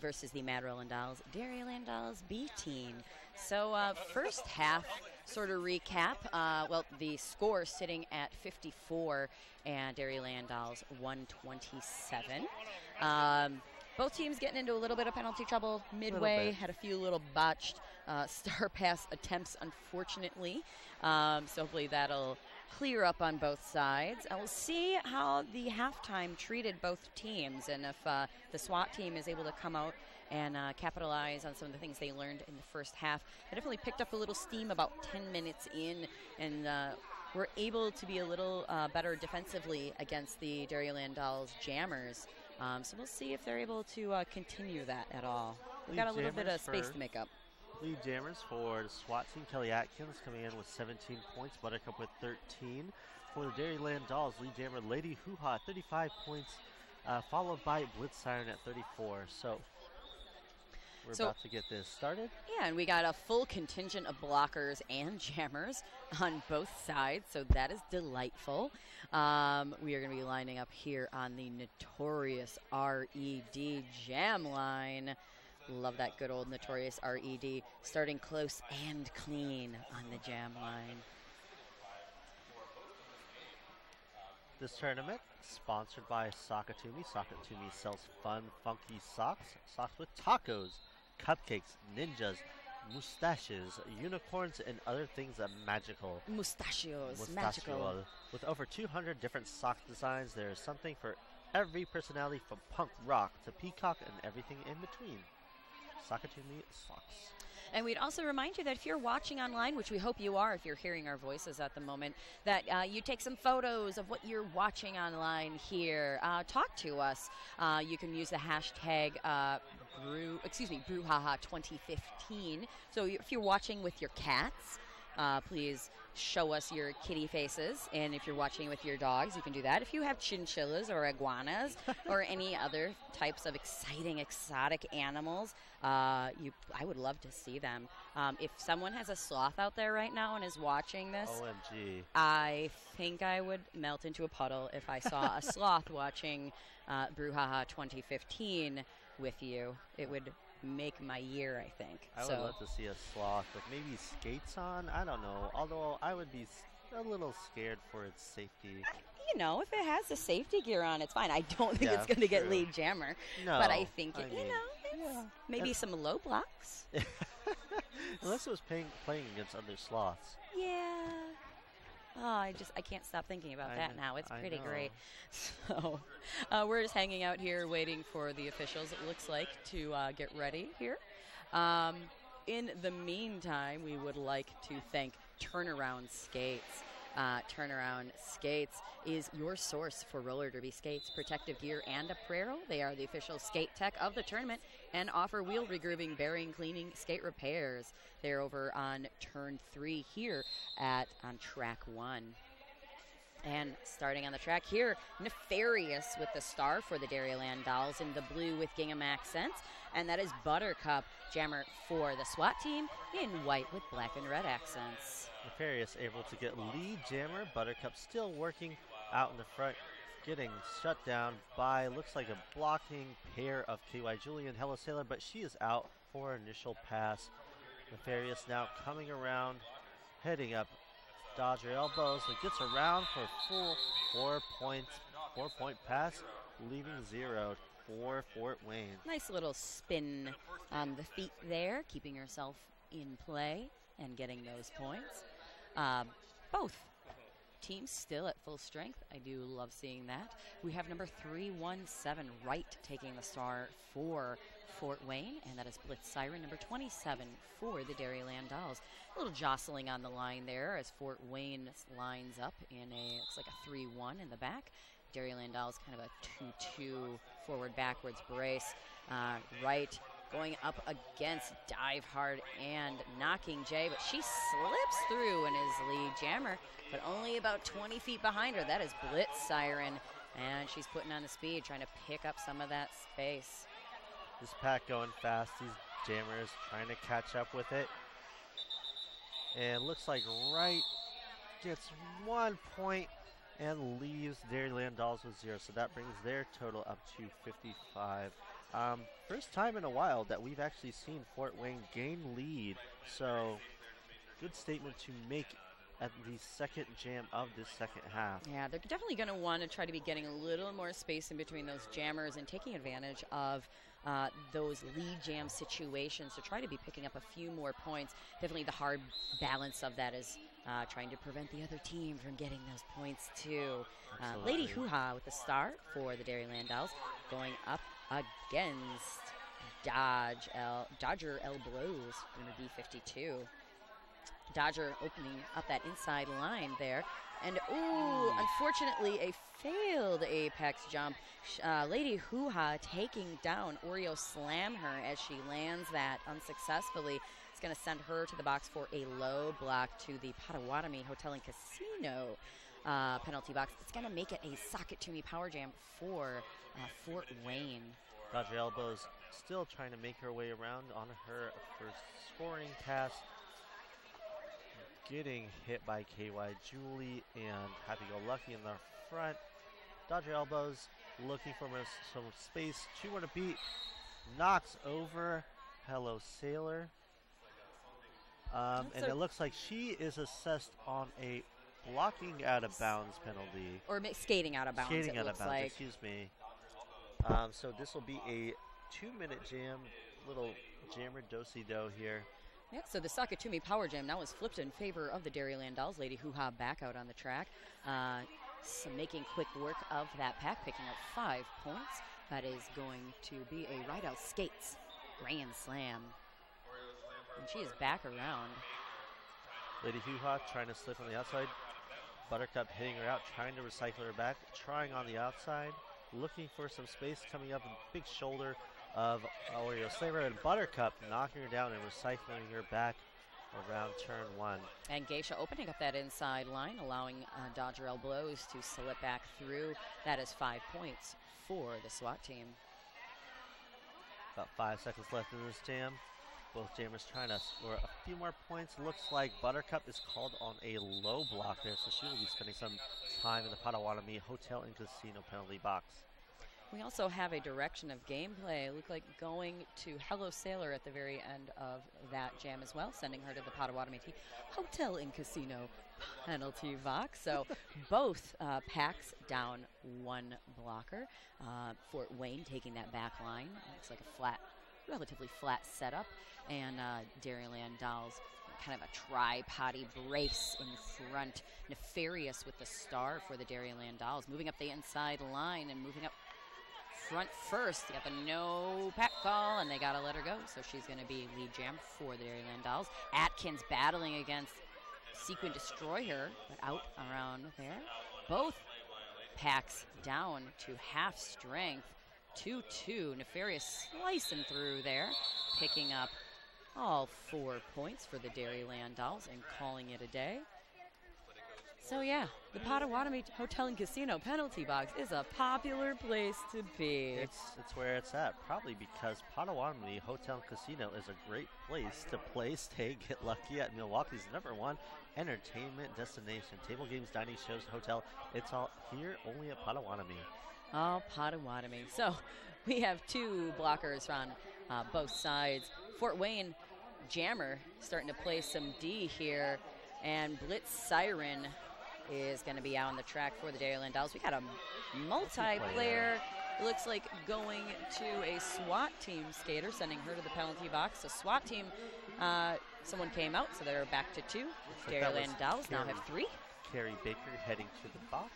versus the Mad Rollin Dolls Dairyland Dolls B team. So first half sort of recap. Well, the score sitting at 54 and Dairyland Dolls 127. Both teams getting into a little bit of penalty trouble midway. Had a few little botched star pass attempts, unfortunately. So hopefully that'll clear up on both sides. We'll see how the halftime treated both teams, and if the SWAT team is able to come out and capitalize on some of the things they learned in the first half. They definitely picked up a little steam about 10 minutes in, and were able to be a little better defensively against the Dairyland Dolls Jammers. So we'll see if they're able to continue that at all. We've got a little bit of space to make up. Lead jammers for the SWAT team, Kelly Atkins coming in with 17 points, Buttercup with 13. For the Dairyland Dolls, lead jammer Lady Hoo-Ha, 35 points, followed by Blitz Siren at 34. So we're about to get this started. Yeah, and we got a full contingent of blockers and jammers on both sides, so that is delightful. We are going to be lining up here on the notorious RED jam line. Love that good old notorious RED, starting close and clean on the jam line. This tournament sponsored by Sakatumi. Sakatumi sells fun, funky socks. Socks with tacos, cupcakes, ninjas, mustaches, unicorns, and other things that magical. Mustachios, magical. With over 200 different sock designs, there is something for every personality, from punk rock to peacock and everything in between. Sakatumi socks. And we'd also remind you that if you're watching online, which we hope you are if you're hearing our voices at the moment, that you take some photos of what you're watching online here. Talk to us. You can use the hashtag Brouhaha2015. So if you're watching with your cats, please show us your kitty faces. And if you're watching with your dogs, you can do that. If you have chinchillas or iguanas or any other types of exciting, exotic animals, I would love to see them. If someone has a sloth out there right now and is watching this, OMG. I think I would melt into a puddle if I saw a sloth watching Brouhaha 2015 with you. It would make my year, I think. I would love to see a sloth with maybe skates on. I don't know. Although I would be a little scared for its safety. You know, if it has the safety gear on, it's fine. I don't think it's going to get lead jammer. No. But I think, maybe some low blocks. Unless it was playing against other sloths. Yeah. Oh, I can't stop thinking about that now. It's pretty great. So we're just hanging out here waiting for the officials, it looks like, to get ready here. In the meantime, we would like to thank Turnaround Skates. Turnaround Skates is your source for roller derby skates, protective gear, and apparel. They are the official skate tech of the tournament and offer wheel regrooving, bearing, cleaning, skate repairs. They're over on turn 3 here on track 1. And starting on the track here, Nefarious with the star for the Dairyland Dolls in the blue with gingham accents. And that is Buttercup, jammer for the SWAT team, in white with black and red accents. Nefarious able to get lead jammer. Buttercup still working out in the front, getting shut down by, looks like a blocking pair of KY Julie and Hello Sailor, but she is out for initial pass. Nefarious now coming around, heading up, dodge her elbows, but gets around for full 4-point pass, leaving 0 for Fort Wayne. Nice little spin on the feet there, keeping herself in play and getting those points. Both teams still at full strength. I do love seeing that. We have number 317 Wright taking the star for Fort Wayne, and that is Blitz Siren, number 27 for the Dairyland Dolls. A little jostling on the line there as Fort Wayne lines up in looks like a 3-1 in the back. Dairyland Dolls kind of a 2-2 forward-backwards brace. Wright going up against Dive Hard and Knocking Jay, but she slips through and is lead jammer, but only about 20 feet behind her. That is Blitz Siren, and she's putting on the speed, trying to pick up some of that space. This pack going fast, these jammers trying to catch up with it. And looks like Wright gets 1 point and leaves Dairyland Dolls with 0. So that brings their total up to 55. First time in a while that we've actually seen Fort Wayne gain lead. So good statement to make at the second jam of this second half. Yeah, they're definitely going to want to try to be getting a little more space in between those jammers and taking advantage of those lead jam situations to try to be picking up a few more points. Definitely the hard balance of that is trying to prevent the other team from getting those points too. Lady Hoo-Ha with the star for the Dairyland Dolls, going up against Dodger L Blows in the B52. Dodger opening up that inside line there. And, ooh, unfortunately, a failed apex jump. Lady Hoo-Ha taking down Oreo Slam her as she lands that unsuccessfully. It's going to send her to the box for a low block to the Potawatomi Hotel and Casino penalty box. It's going to make it a Sock It To Me power jam for Fort Wayne. Dodger Elbows still trying to make her way around on her first scoring cast. Getting hit by KY Julie and Happy Go Lucky in the front. Dodger Elbows looking for some space. She want to beat. Knocks over Hello Sailor. And it looks like she is assessed on a blocking out of bounds penalty. Or skating out of bounds, Skating it out looks of bounds, like. excuse me. So this will be a 2-minute jam. Little jammer do-si-do here. Yeah, so the Sock It To Me power jam now is flipped in favor of the Dairyland Dolls. Lady Hoo-Ha back out on the track. So making quick work of that pack, picking up 5 points. That is going to be a Ride Out Skates Grand Slam. And she is back around. Lady Hoo-Ha trying to slip on the outside. Buttercup hitting her out, trying to recycle her back. Trying on the outside, looking for some space, coming up, a big shoulder of Oreo Slaver, and Buttercup knocking her down and recycling her back around turn 1. And Geisha opening up that inside line, allowing Dodger L Blows to slip back through. That is 5 points for the SWAT team. About 5 seconds left in this jam. Both jammers trying to score a few more points. Looks like Buttercup is called on a low block there, so she will be spending some time in the Potawatomi Hotel and Casino penalty box. We also have a direction of gameplay. Look like going to Hello Sailor at the very end of that jam as well, sending her to the Potawatomi Hotel and Casino penalty box. So both packs down 1 blocker. Fort Wayne taking that back line. Looks like a relatively flat setup. And Dairyland Dolls, kind of a tri-potty brace in front. Nefarious with the star for the Dairyland Dolls. Moving up the inside line and moving up front first. They got the no pack call, and they got to let her go. So she's going to be lead jam for the Dairyland Dolls. Atkins battling against Sequin Destroyer, but out around there. Both packs down to half strength. 2-2. Nefarious slicing through there, picking up all 4 points for the Dairyland Dolls and calling it a day. So yeah, the Potawatomi Hotel and Casino penalty box is a popular place to be. It's where it's at, probably because Potawatomi Hotel and Casino is a great place to play, stay, get lucky at Milwaukee's #1 entertainment destination. Table games, dining, shows, hotel, it's all here only at Potawatomi. All Potawatomi. So we have 2 blockers on both sides. Fort Wayne jammer starting to play some D here, and Blitz Siren is going to be out on the track for the Dairyland Dolls. We got a multiplayer, looks like going to a SWAT team skater, sending her to the penalty box. So SWAT team, someone came out, so they're back to 2. Dairyland Dolls now have 3. Carrie Baker heading to the box.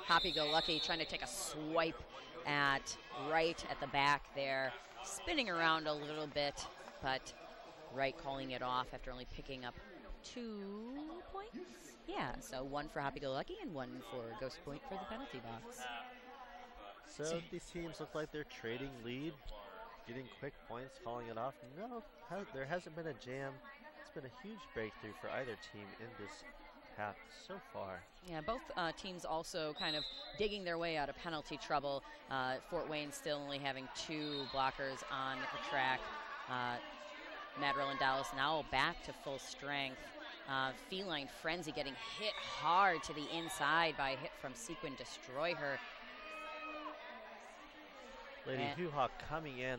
Happy Go Lucky trying to take a swipe at Wright at the back there, spinning around a little bit, but Wright calling it off after only picking up 2 points. Yeah, so 1 for Happy Go Lucky and 1 for Ghost Point for the penalty box. So these teams look like they're trading lead, getting quick points, calling it off. No, there hasn't been a jam. It's been a huge breakthrough for either team in this half so far. Yeah, both teams also kind of digging their way out of penalty trouble. Fort Wayne still only having 2 blockers on the track. Rollin Dallas now back to full strength. Feline Frenzy getting hit hard to the inside by a hit from Sequin Destroy Her. Lady Hoo-Ha coming in,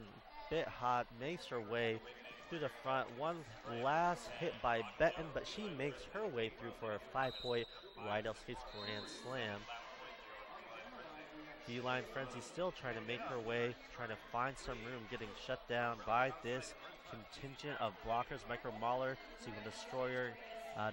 bit hot, makes her way through the front. One last hit by Benton, but she makes her way through for a 5-point Rydell Skates Grand Slam. Feline Frenzy still trying to make her way, trying to find some room, getting shut down by this contingent of blockers. Micro Mauler, Sequin Destroyer,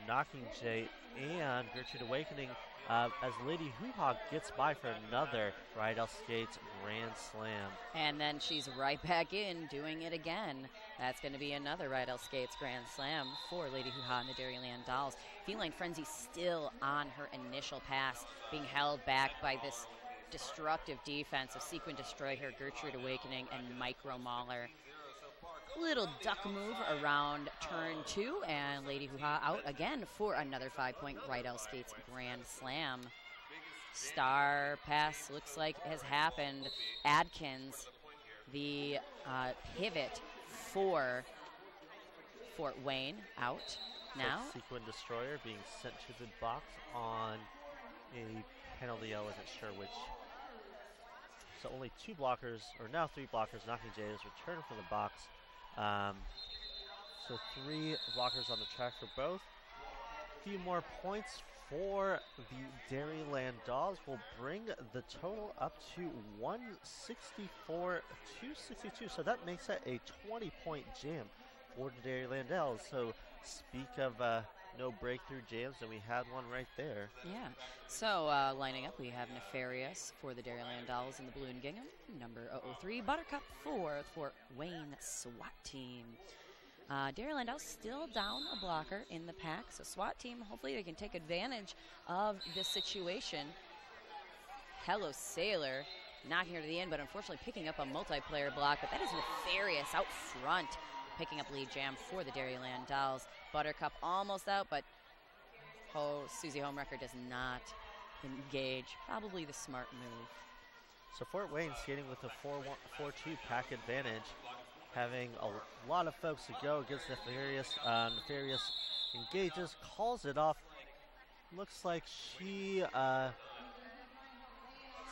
Knocking Jay, and Gertrude Awakening as Lady Hoo-Ha gets by for another Rydell Skates Grand Slam. And then she's right back in doing it again. That's going to be another Rydell Skates Grand Slam for Lady Hoo-Ha and the Dairyland Dolls. Feline Frenzy still on her initial pass, being held back by this destructive defense of Sequin Destroy Her, Gertrude Awakening, and Micro Mauler. Little duck move around turn 2, and Lady Hoo-Ha out again for another 5-point Rydell Skates Grand Slam. Star pass looks like has happened. Adkins, the pivot for Fort Wayne, out now. Sequin Destroyer being sent to the box on a penalty. I wasn't sure which. So only 2 blockers, or now 3 blockers. Knocking Jay is returned from the box. So 3 blockers on the track for both. A few more points for the Dairyland Dolls will bring the total up to 164 to 62. So that makes it a 20-point jam for the Dairyland Dolls. So speak of no breakthrough jams, and we had one right there. Yeah. So lining up, we have Nefarious for the Dairyland Dolls in the blue and gingham. Number 003, Buttercup for Fort Wayne SWAT team. Dairyland Dolls still down a blocker in the pack. So SWAT team, hopefully they can take advantage of this situation. Hello Sailor, not here to the end, but unfortunately picking up a multiplayer block. But that is Nefarious out front, picking up lead jam for the Dairyland Dolls. Buttercup almost out, but Susie Homewrecker does not engage. Probably the smart move. So Fort Wayne skating with a 4-2 pack advantage, having a lot of folks to go against Nefarious. Nefarious engages, calls it off. Looks like she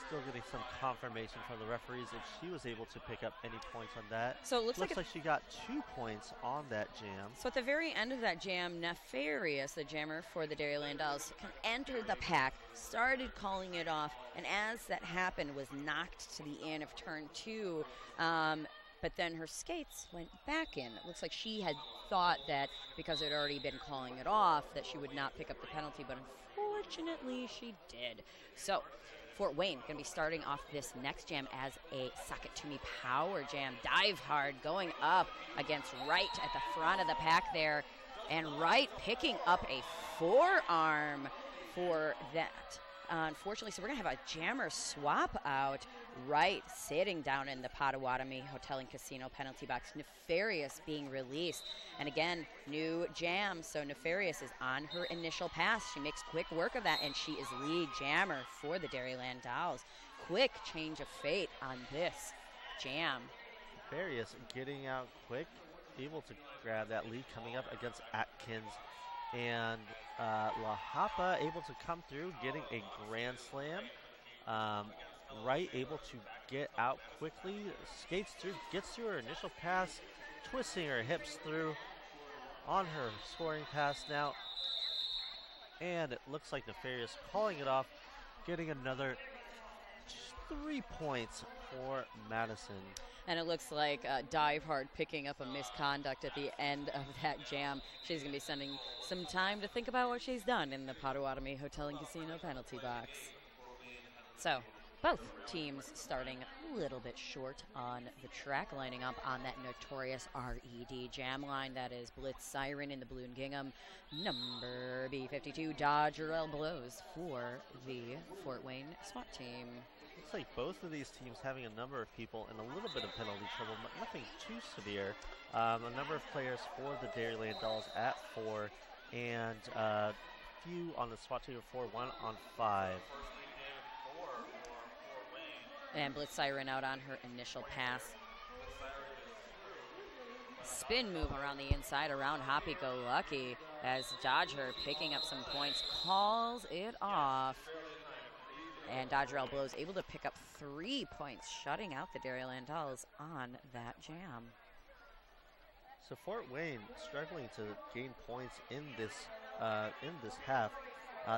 still getting some confirmation from the referees if she was able to pick up any points on that. So it looks like she got 2 points on that jam. So at the very end of that jam, Nefarious, the jammer for the Dairyland Dolls, entered the pack, started calling it off, and as that happened, was knocked to the end of turn 2. But then her skates went back in. It looks like she had thought that because it had already been calling it off, that she would not pick up the penalty, but unfortunately she did. So Fort Wayne going to be starting off this next jam as a Suck It To Me power jam. Dive hard, going up against Wright at the front of the pack there. And Wright picking up a forearm for that. Unfortunately, so we're going to have a jammer swap out. Wright sitting down in the Potawatomi Hotel and Casino penalty box. Nefarious being released. And again, new jam. So Nefarious is on her initial pass. She makes quick work of that, and she is lead jammer for the Dairyland Dolls. Quick change of fate on this jam. Nefarious getting out quick, able to grab that lead coming up against Atkins. And La Hapa able to come through, getting a grand slam. Wright able to get out quickly, skates through, gets through her initial pass, twisting her hips through on her scoring pass now. And it looks like Nefarious calling it off, getting another 3 points for Madison. And it looks like Dive Hard picking up a misconduct at the end of that jam. She's going to be spending some time to think about what she's done in the Potawatomi Hotel and Casino penalty box. So both teams starting a little bit short on the track, lining up on that notorious RED jam line. That is Blitz Siren in the blue and gingham. Number B52, Dodger Blows for the Fort Wayne SWAT team. Looks like both of these teams having a number of people in a little bit of penalty trouble, but nothing too severe. A number of players for the Dairyland Dolls at 4, and few on the SWAT team of 4, 1 on 5. And Blitz Siren out on her initial pass. Spin move around the inside around Happy Go Lucky as Dodger picking up some points, calls it off. And Dodger Elbow is able to pick up 3 points, shutting out the Dairyland Dolls on that jam. So Fort Wayne struggling to gain points in this half.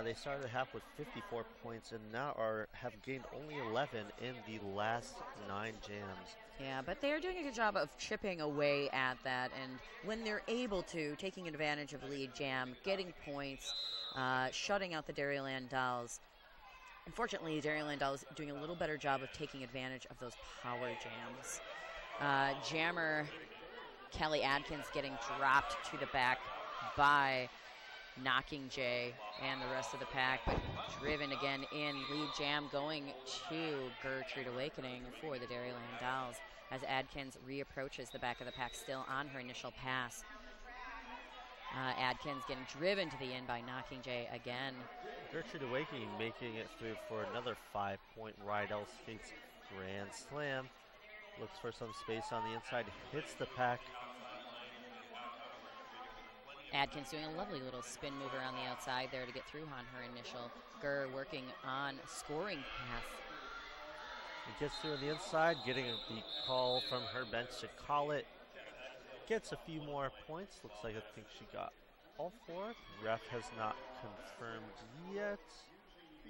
They started the half with 54 points and now have gained only 11 in the last 9 jams. Yeah, but they're doing a good job of chipping away at that, and when they're able to, taking advantage of lead jam, getting points, shutting out the Dairyland Dolls. Unfortunately, Dairyland Dolls doing a little better job of taking advantage of those power jams. Jammer Kelly Adkins getting dropped to the back by Knocking Jay and the rest of the pack, but driven again in lead jam going to Gertrude Awakening for the Dairyland Dolls as Adkins reapproaches the back of the pack, still on her initial pass. Adkins getting driven to the end by Knocking Jay again. Gertrude Awakening making it through for another 5-point Rydell Skates Grand Slam. Looks for some space on the inside, hits the pack. Adkins doing a lovely little spin move around the outside there to get through on her initial. Gurr working on scoring pass. It gets through on the inside, getting the call from her bench to call it. Gets a few more points. Looks like I think she got all 4. Ref has not confirmed yet.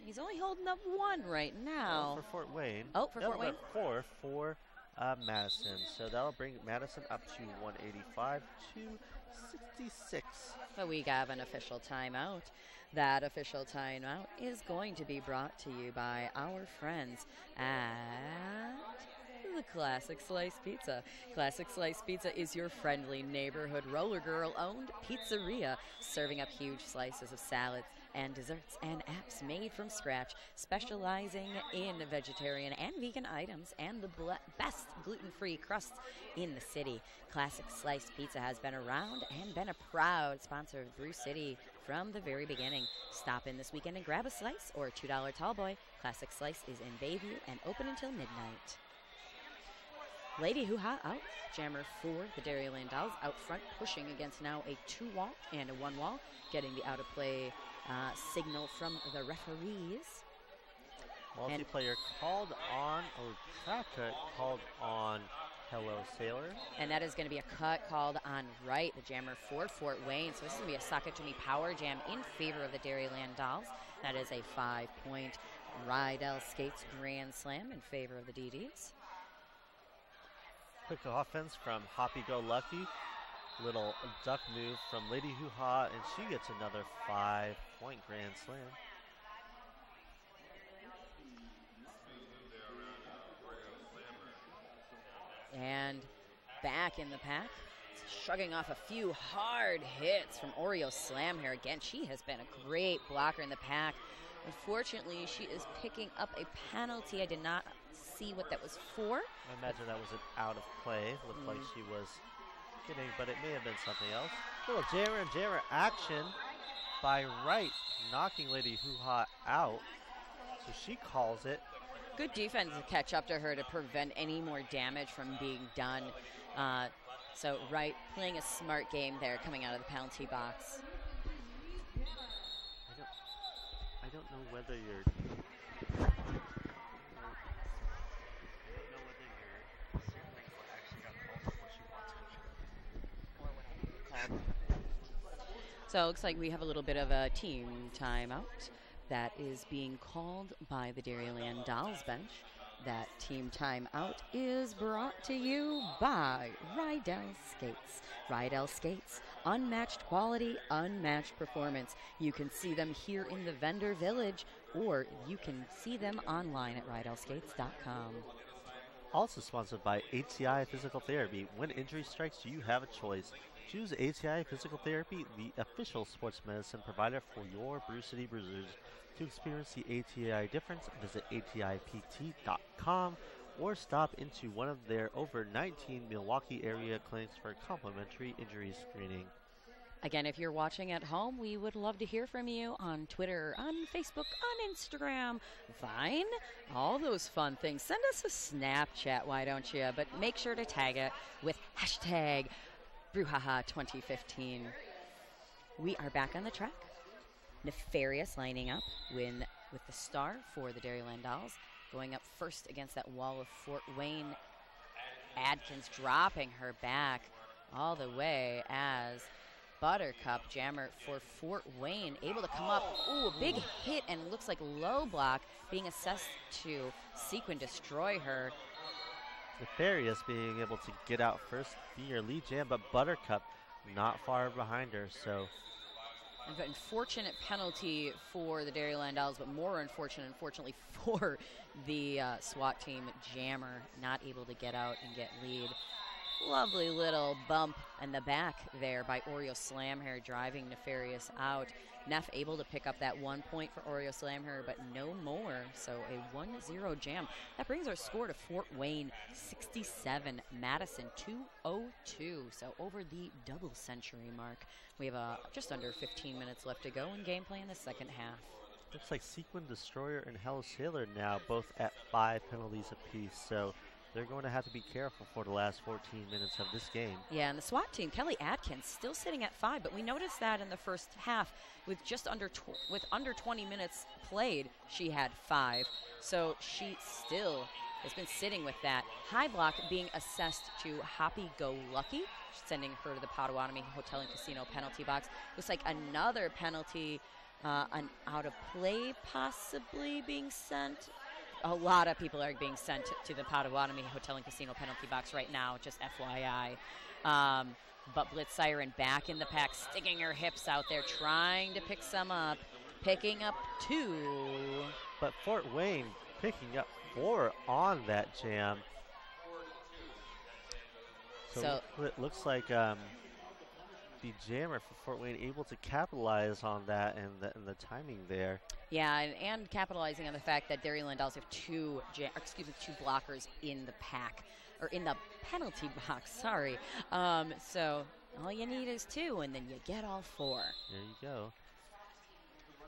He's only holding up 1 right now. For Fort Wayne. Oh, for Fort Wayne? 4 for Madison. So that'll bring Madison up to 185 to 66. But we have an official timeout. That official timeout is going to be brought to you by our friends at the Classic Slice Pizza. Classic Slice Pizza is your friendly neighborhood roller girl owned pizzeria, serving up huge slices of salads and desserts and apps made from scratch, specializing in vegetarian and vegan items and the best gluten-free crusts in the city. Classic Slice Pizza has been around and been a proud sponsor of Brew City from the very beginning. Stop in this weekend and grab a slice or a $2 tall boy. Classic Slice is in Bayview and open until midnight. Lady Hoo-Ha out. Jammer for the Dairyland Dolls out front, pushing against now a 2-wall and a 1-wall, getting the out-of-play signal from the referees. Multiplayer called on, track cut called on Hello Sailor. And that is going to be a cut called on right, the Jammer for Fort Wayne. So this is going to be a Sakatumi power jam in favor of the Dairyland Dolls. That is a 5-point Rydell Skates Grand Slam in favor of the DDs. Quick offense from Hoppy Go Lucky. Little duck move from Lady Hoo-Ha, and she gets another 5-point Grand Slam. And back in the pack, shrugging off a few hard hits from Oreo Slam here. Again, she has been a great blocker in the pack. Unfortunately, she is picking up a penalty. I did not see what that was for. I imagine that was an out of play. Looked like she was getting, but it may have been something else. Little jammer and jammer action by Wright, knocking Lady Hoo-Ha out. So she calls it. Good defense to catch up to her to prevent any more damage from being done. So Wright playing a smart game there coming out of the penalty box. I don't know whether you're So it looks like we have a little bit of a team timeout that is being called by the Dairyland Dolls bench. That team timeout is brought to you by Rydell Skates. Rydell Skates, unmatched quality, unmatched performance. You can see them here in the vendor village, or you can see them online at rydellskates.com. Also sponsored by HCI Physical Therapy. When injury strikes, you have a choice. Choose ATI Physical Therapy, the official sports medicine provider for your Brew City Bruisers. To experience the ATI difference, visit atipt.com or stop into one of their over 19 Milwaukee area clinics for a complimentary injury screening. Again, if you're watching at home, we would love to hear from you on Twitter, on Facebook, on Instagram, Vine, all those fun things. Send us a Snapchat, why don't you? But make sure to tag it with hashtag BrewHaha2015. We are back on the track. Nefarious lining up with the star for the Dairyland Dolls. Going up first against that wall of Fort Wayne. Adkins dropping her back all the way as Buttercup, jammer for Fort Wayne, able to come up. Ooh, a big hit, and looks like low block being assessed to Sequin destroy her. Nefarious being able to get out first, be your lead jam, but Buttercup not far behind her, so. An unfortunate penalty for the Dairyland Dolls, but more unfortunate, unfortunately, for the SWAT team. Jammer not able to get out and get lead. Lovely little bump in the back there by Oreo Slamhair, driving Nefarious out. Neff able to pick up that 1 point for Oreo Slamhair, but no more. So a 1-0 jam. That brings our score to Fort Wayne 67, Madison 202. So over the double century mark. We have just under 15 minutes left to go in gameplay in the second half. Looks like Sequin Destroyer and Hello Sailor now both at 5 penalties apiece. So they're going to have to be careful for the last 14 minutes of this game. Yeah, and the SWAT team, Kelly Adkins, still sitting at 5, but we noticed that in the first half with just under 20 minutes played, she had 5. So she still has been sitting with that. High block being assessed to Hoppy Go Lucky, sending her to the Potawatomi Hotel and Casino penalty box. Looks like another penalty, an out of play possibly being sent. A lot of people are being sent to the Potawatomi Hotel and Casino penalty box right now, just FYI. But Blitz Siren back in the pack, sticking her hips out there, trying to pick some up, picking up 2. But Fort Wayne picking up 4 on that jam. So it looks like the jammer for Fort Wayne able to capitalize on that and the timing there. Yeah, and capitalizing on the fact that Dairyland Dolls have 2 blockers in the pack, or in the penalty box, sorry. So all you need is 2, and then you get all 4. There you go.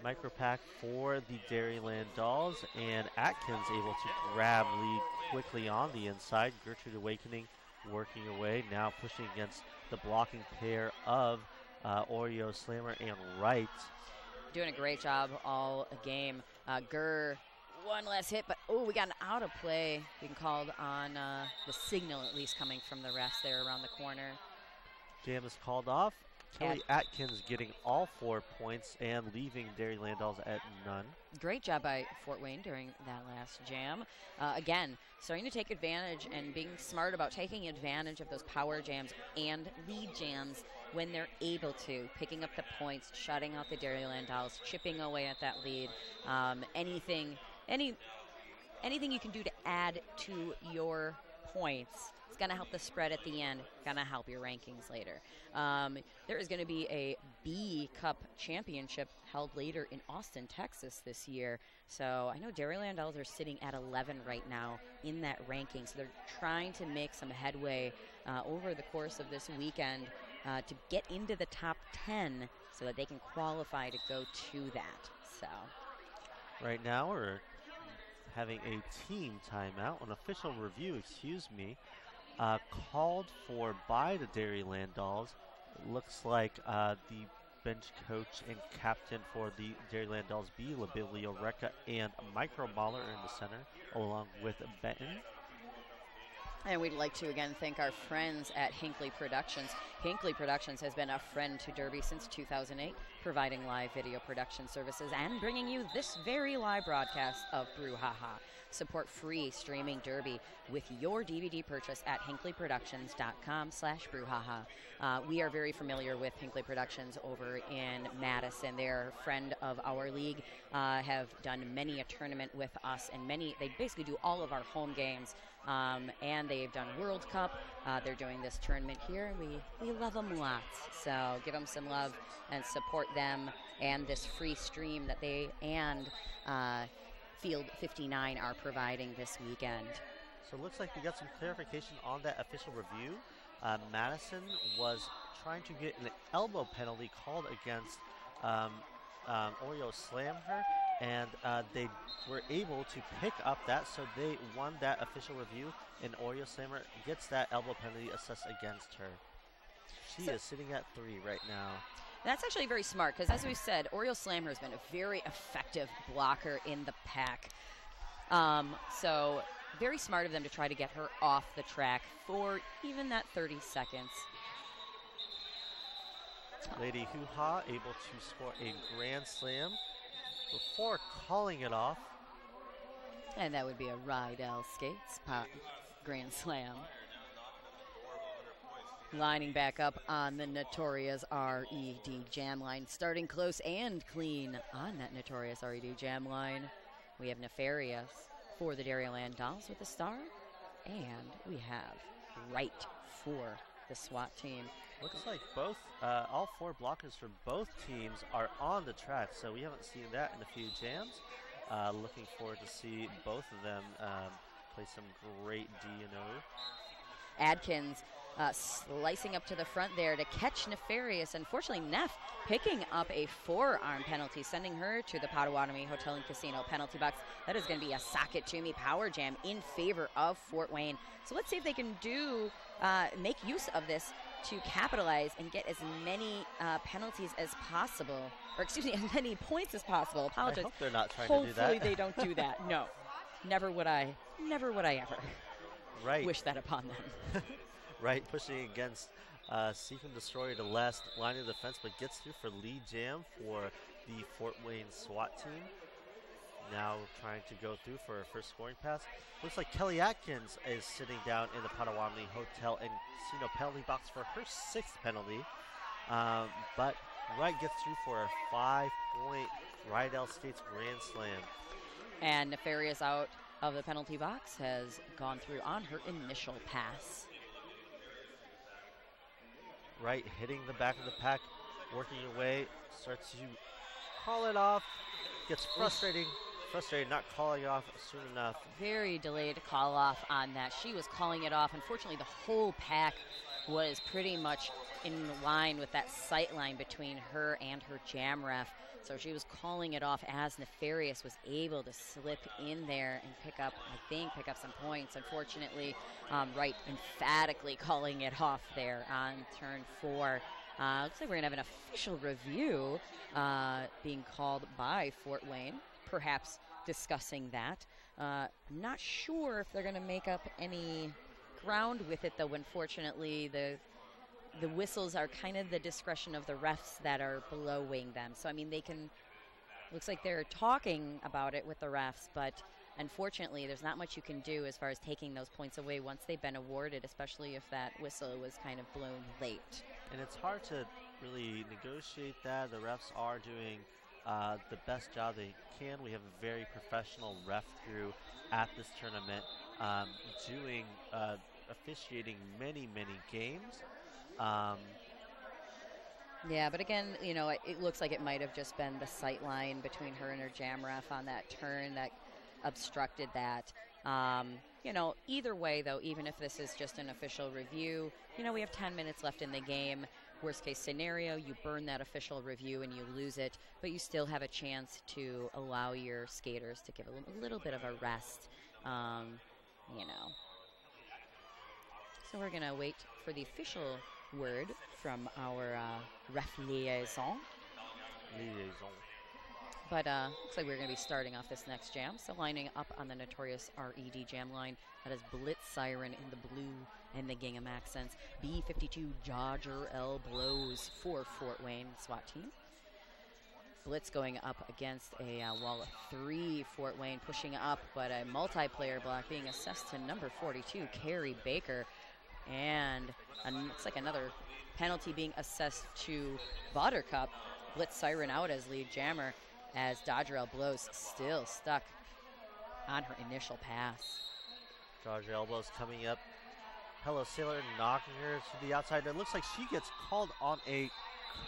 Micro pack for the Dairyland Dolls, and Atkins able to grab lead quickly on the inside. Gertrude Awakening working away, now pushing against the blocking pair of Oreo Slammer and Wright. Doing a great job all game. Gurr, one last hit, but we got an out of play being called on the signal, at least coming from the refs there around the corner. Jam is called off. Kelly Atkins getting all 4 points and leaving Dairyland Dolls at none. Great job by Fort Wayne during that last jam. Again, starting to take advantage and being smart about taking advantage of those power jams and lead jams when they're able to, picking up the points, shutting out the Dairyland Dolls, chipping away at that lead. Anything you can do to add to your points, it's going to help the spread at the end, going to help your rankings later. There is going to be a B Cup championship held later in Austin, Texas this year. So I know Dairyland Dolls are sitting at 11 right now in that ranking. So they're trying to make some headway over the course of this weekend to get into the top 10 so that they can qualify to go to that. So right now we're having a team timeout, an official review, called for by the Dairyland Dolls. It looks like the bench coach and captain for the Dairyland Dolls B, Labilio Recca, and Micro Baller in the center, along with Benton. And we'd like to again thank our friends at Hinckley Productions. Hinckley Productions has been a friend to Derby since 2008, providing live video production services and bringing you this very live broadcast of Brouhaha. Support free streaming Derby with your DVD purchase at hinkleyproductions.com/brouhaha. We are very familiar with Hinckley Productions over in Madison. They're a friend of our league, have done many a tournament with us, and they basically do all of our home games. and they've done World Cup. They're doing this tournament here. We love them lots, so give them some love and support them and this free stream that they and Field 59 are providing this weekend. So it looks like we got some clarification on that official review. Madison was trying to get an elbow penalty called against Oreo slam her, and they were able to pick up that, so they won that official review, and Oreo Slammer gets that elbow penalty assessed against her. She is sitting at 3 right now. That's actually very smart because, as we've said, Oreo Slammer has been a very effective blocker in the pack. So very smart of them to try to get her off the track for even that 30 seconds. Lady Hoo-Ha able to score a grand slam before calling it off. And that would be a Rydell Skates grand slam. Lining back up on the Notorious RED jam line, starting close and clean on that Notorious RED jam line. We have Nefarious for the Dairyland Dolls with a star, and we have Right for the SWAT team. Looks like both, all 4 blockers for both teams are on the track, so we haven't seen that in a few jams. Looking forward to see both of them play some great D&O. Adkins slicing up to the front there to catch Nefarious. Unfortunately, Neff picking up a forearm penalty, sending her to the Potawatomi Hotel and Casino penalty box. That is going to be a sock it to me power jam in favor of Fort Wayne. So let's see if they can make use of this to capitalize and get as many penalties as possible, or excuse me, as many points as possible. Apologize. I hope they're not trying to do that. Hopefully they don't do that. No, never would I ever wish that upon them. Right, pushing against Seek and Destroyer to last, lining the defense, but gets through for lead jam for the Fort Wayne SWAT team. Now trying to go through for a first scoring pass. Looks like Kelly Atkins is sitting down in the Potawatomi Hotel and Casino penalty box for her 6th penalty. But Wright gets through for a 5-point Rydell Skates grand slam. And Nefarious out of the penalty box has gone through on her initial pass. Wright hitting the back of the pack, working away, starts to call it off, gets frustrated not calling it off soon enough. Very delayed call off on that. She was calling it off. Unfortunately, the whole pack was pretty much in line with that sight line between her and her jam ref. So she was calling it off as Nefarious was able to slip in there and pick up some points. Unfortunately, Wright emphatically calling it off there on turn 4. Looks like we're going to have an official review being called by Fort Wayne, perhaps discussing that. Not sure if they're going to make up any ground with it, though. Unfortunately, the whistles are kind of the discretion of the refs that are blowing them. So, I mean, looks like they're talking about it with the refs, but unfortunately, there's not much you can do as far as taking those points away once they've been awarded, especially if that whistle was kind of blown late. And it's hard to really negotiate that. The refs are doing the best job they can. We have a very professional ref crew at this tournament officiating many games. Yeah, but again, it looks like it might have just been the sight line between her and her jam ref on that turn that obstructed that. Either way, though, even if this is just an official review, we have 10 minutes left in the game. Worst case scenario, you burn that official review and you lose it, but you still have a chance to allow your skaters to give a little bit of a rest, So we're going to wait for the official word from our ref liaison. But looks like we're going to be starting off this next jam. So lining up on the Notorious RED jam line, that is Blitz Siren in the blue and the gingham accents. B52 Dodger L blows for Fort Wayne SWAT team. Blitz going up against a wall of 3. Fort Wayne pushing up, but a multiplayer block being assessed to number 42, Carrie Baker. And looks like another penalty being assessed to Buttercup. Blitz Siren out as lead jammer, as Dodger L blows still stuck on her initial pass. Dodger elbows coming up. Hello Sailor knocking her to the outside. It looks like she gets called on a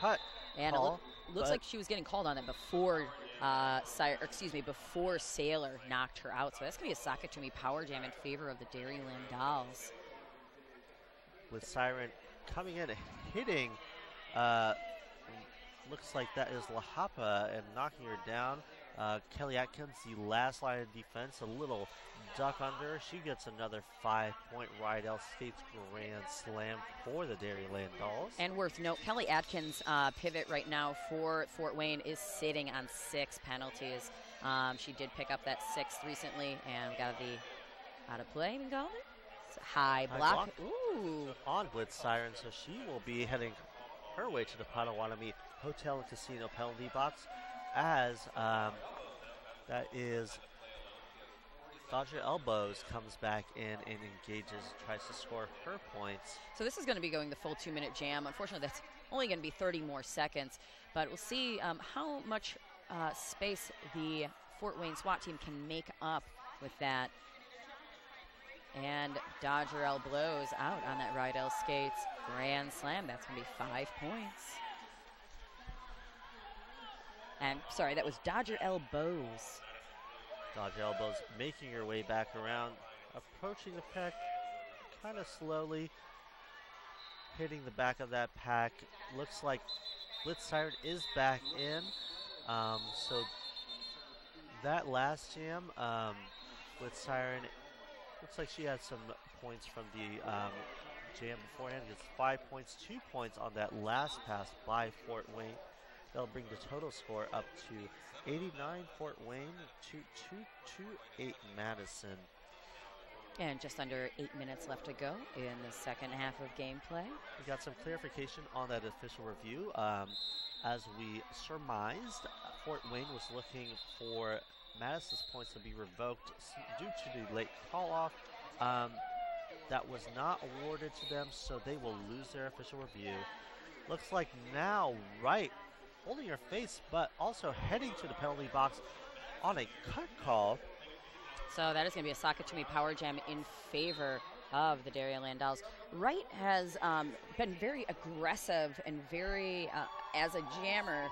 cut And call. it looks like she was getting called on it before before Sailor knocked her out. So that's going to be a Sakatumi power jam in favor of the Dairyland Dolls. With Siren coming in and hitting, looks like that is Lahapa and knocking her down. Kelly Atkins, the last line of defense, a little duck under. She gets another 5-point Rydell Skates Grand Slam for the Dairyland Dolls. And worth note, Kelly Atkins' pivot right now for Fort Wayne is sitting on 6 penalties. She did pick up that 6th recently and got the out of play, we call it. High block. Ooh. On Blitz Siren, so she will be heading her way to the Potawatomi Hotel and Casino penalty box as that is Dodger Elbows comes back in and engages, tries to score her points. So this is going to be going the full 2-minute jam. Unfortunately, that's only going to be 30 more seconds, but we'll see how much space the Fort Wayne SWAT team can make up with that. And Dodger Elbows out on that Rydell Skates Grand Slam. That's going to be 5 points. And sorry, that was Dodger Elbows. Dodger Elbows making her way back around, approaching the pack kind of slowly, hitting the back of that pack. Looks like Blitz Siren is back in. So that last jam, Blitz Siren, looks like she had some points from the jam beforehand. Gets 5 points, 2 points on that last pass by Fort Wayne. They'll bring the total score up to 89 Fort Wayne to 228 Madison. And just under 8 minutes left to go in the second half of gameplay. We got some clarification on that official review. As we surmised, Fort Wayne was looking for Madison's points to be revoked due to the late call-off. That was not awarded to them, so they will lose their official review. Looks like now, right, holding her face, but also heading to the penalty box on a cut call. So that is going to be a Sakatumi power jam in favor of the Dairyland Dolls. Wright has been very aggressive and very, as a jammer,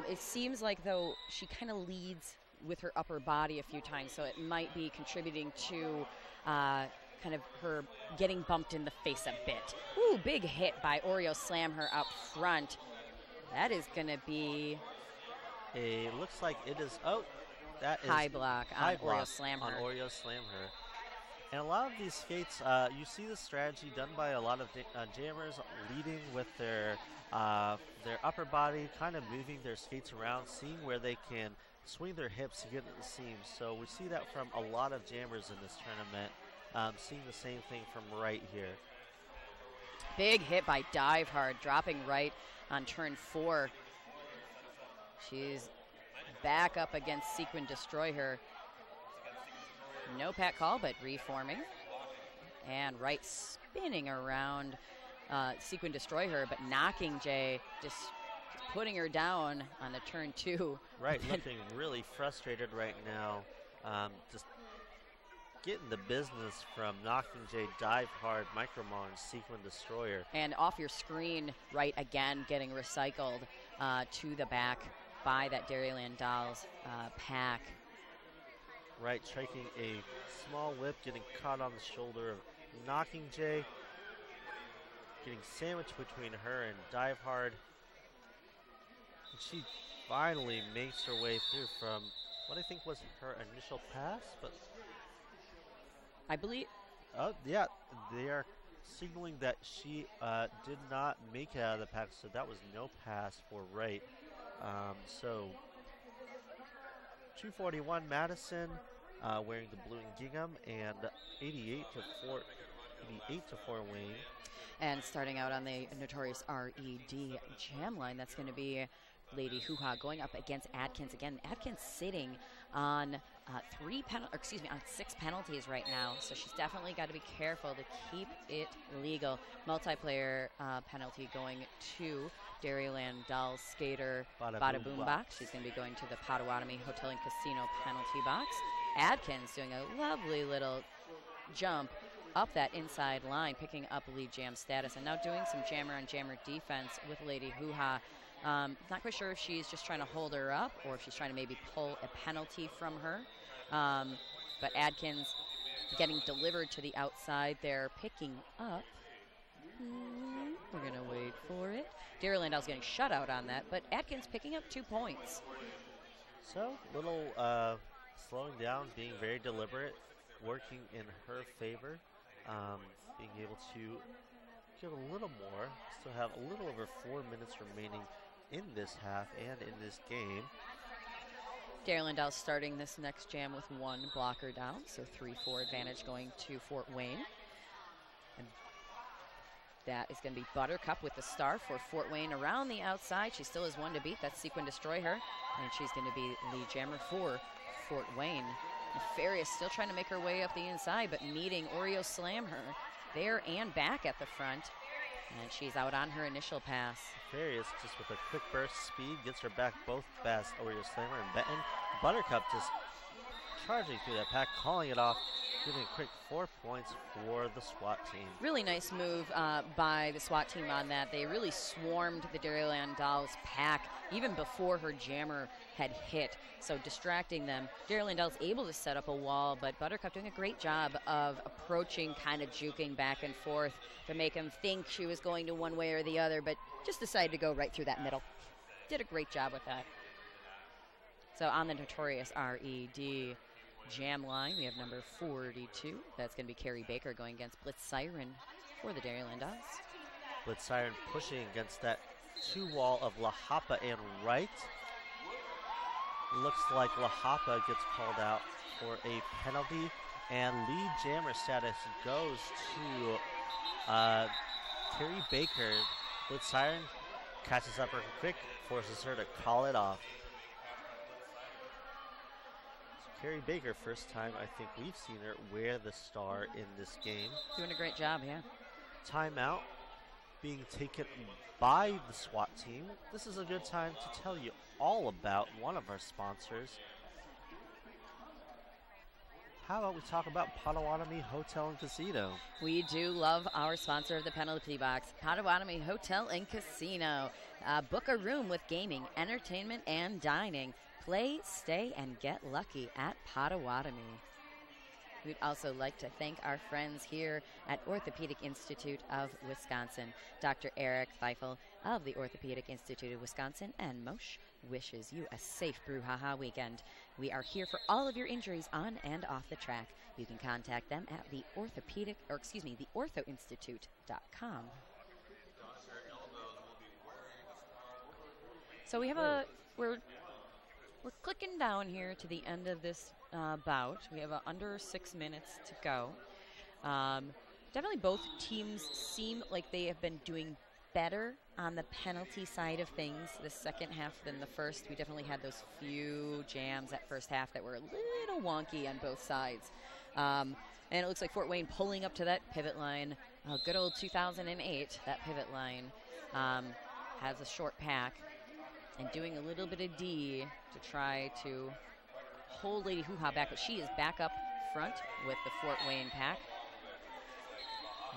it seems like though she kind of leads with her upper body a few times, so it might be contributing to kind of her getting bumped in the face a bit. Ooh, big hit by Oreo Slam her up front. That is going to be looks like it is, that is high block on Oreo Slam her. On Oreo Slam her. And a lot of these skates, you see the strategy done by a lot of jammers leading with their upper body, kind of moving their skates around, seeing where they can swing their hips to get at the seams. So we see that from a lot of jammers in this tournament, seeing the same thing from Wright here. Big hit by Dive Hard, dropping Wright on turn 4. She's back up against Sequin Destroy Her. No pat call, but reforming. And Wright spinning around Sequin Destroy Her, but knocking Jay, just putting her down on the turn 2. Right, looking really frustrated right now. Just getting the business from knocking Jay, Dive Hard, Micromon, Sequin Destroyer. And off your screen, Wright again getting recycled to the back by that Dairyland Dolls pack. Right, striking a small whip, getting caught on the shoulder of knocking Jay, getting sandwiched between her and Dive Hard. And she finally makes her way through from what I think was her initial pass, but I believe. Oh, yeah, they are signaling that she did not make it out of the pack, so that was no pass for Wright. So 241 Madison wearing the blue and gingham, and 88 to Fort Wayne. And starting out on the notorious RED jam line, that's going to be Lady Hoo-Ha going up against Adkins again. Adkins sitting on on 6 penalties right now, so she's definitely got to be careful to keep it legal. Multiplayer penalty going to Dairyland Dolls skater Bada Boom Box. She's going to be going to the Potawatomi Hotel and Casino penalty box. Adkins doing a lovely little jump up that inside line, picking up lead jam status, and now doing some jammer on jammer defense with Lady Hoo-Ha. Not quite sure if she's just trying to hold her up or if she's trying to maybe pull a penalty from her. But Adkins getting delivered to the outside there, picking up. We're going to wait for it. Dairy Landau's getting shut out on that, but Adkins picking up 2 points. So, little slowing down, being very deliberate, working in her favor, being able to give a little more. Still have a little over 4 minutes remaining in this half and in this game. Dairy Landau starting this next jam with 1 blocker down, so 3-4 advantage going to Fort Wayne. And that is going to be Buttercup with the star for Fort Wayne around the outside. She still has 1 to beat. That's Sequin Destroy her. And she's going to be lead jammer for Fort Wayne. Nefarious still trying to make her way up the inside, but meeting Oreo Slam her there and back at the front. And she's out on her initial pass. Nefarious just with a quick burst speed gets her back both fast. Oreo Slammer and Benton. Buttercup just charging through that pack, calling it off, giving a quick 4 points for the SWAT team. Really nice move by the SWAT team on that. They really swarmed the Dairy Landau's pack even before her jammer had hit, so distracting them. Dairy Landau's able to set up a wall, but Buttercup doing a great job of approaching, kind of juking back and forth to make him think she was going to one way or the other, but just decided to go right through that middle. Did a great job with that. So on the notorious RED jam line, we have number 42. That's going to be Carrie Baker going against Blitz Siren for the Dairy Landau's. Blitz Siren pushing against that 2 wall of La Hapa and right. Looks like La Hapa gets called out for a penalty, and lead jammer status goes to Carrie Baker. Blitz Siren catches up her quick, forces her to call it off. Carrie Baker, first time I think we've seen her wear the star in this game. Doing a great job, yeah. Timeout being taken by the SWAT team. This is a good time to tell you all about one of our sponsors. How about we talk about Potawatomi Hotel and Casino? We do love our sponsor of the penalty box, Potawatomi Hotel and Casino. Book a room with gaming, entertainment, and dining. Play, stay, and get lucky at Potawatomi. We'd also like to thank our friends here at Orthopedic Institute of Wisconsin. Dr. Eric Feifel of the Orthopedic Institute of Wisconsin and Moshe wishes you a safe brouhaha weekend. We are here for all of your injuries on and off the track. You can contact them at the orthoinstitute.com. So we have we're clicking down here to the end of this bout. We have under 6 minutes to go. Definitely both teams seem like they have been doing better on the penalty side of things this second half than the first. We definitely had those few jams that first half that were a little wonky on both sides. And it looks like Fort Wayne pulling up to that pivot line. Good old 2008, that pivot line has a short pack. And doing a little bit of D to try to hold Lady Hoo-Ha back, but she is back up front with the Fort Wayne pack.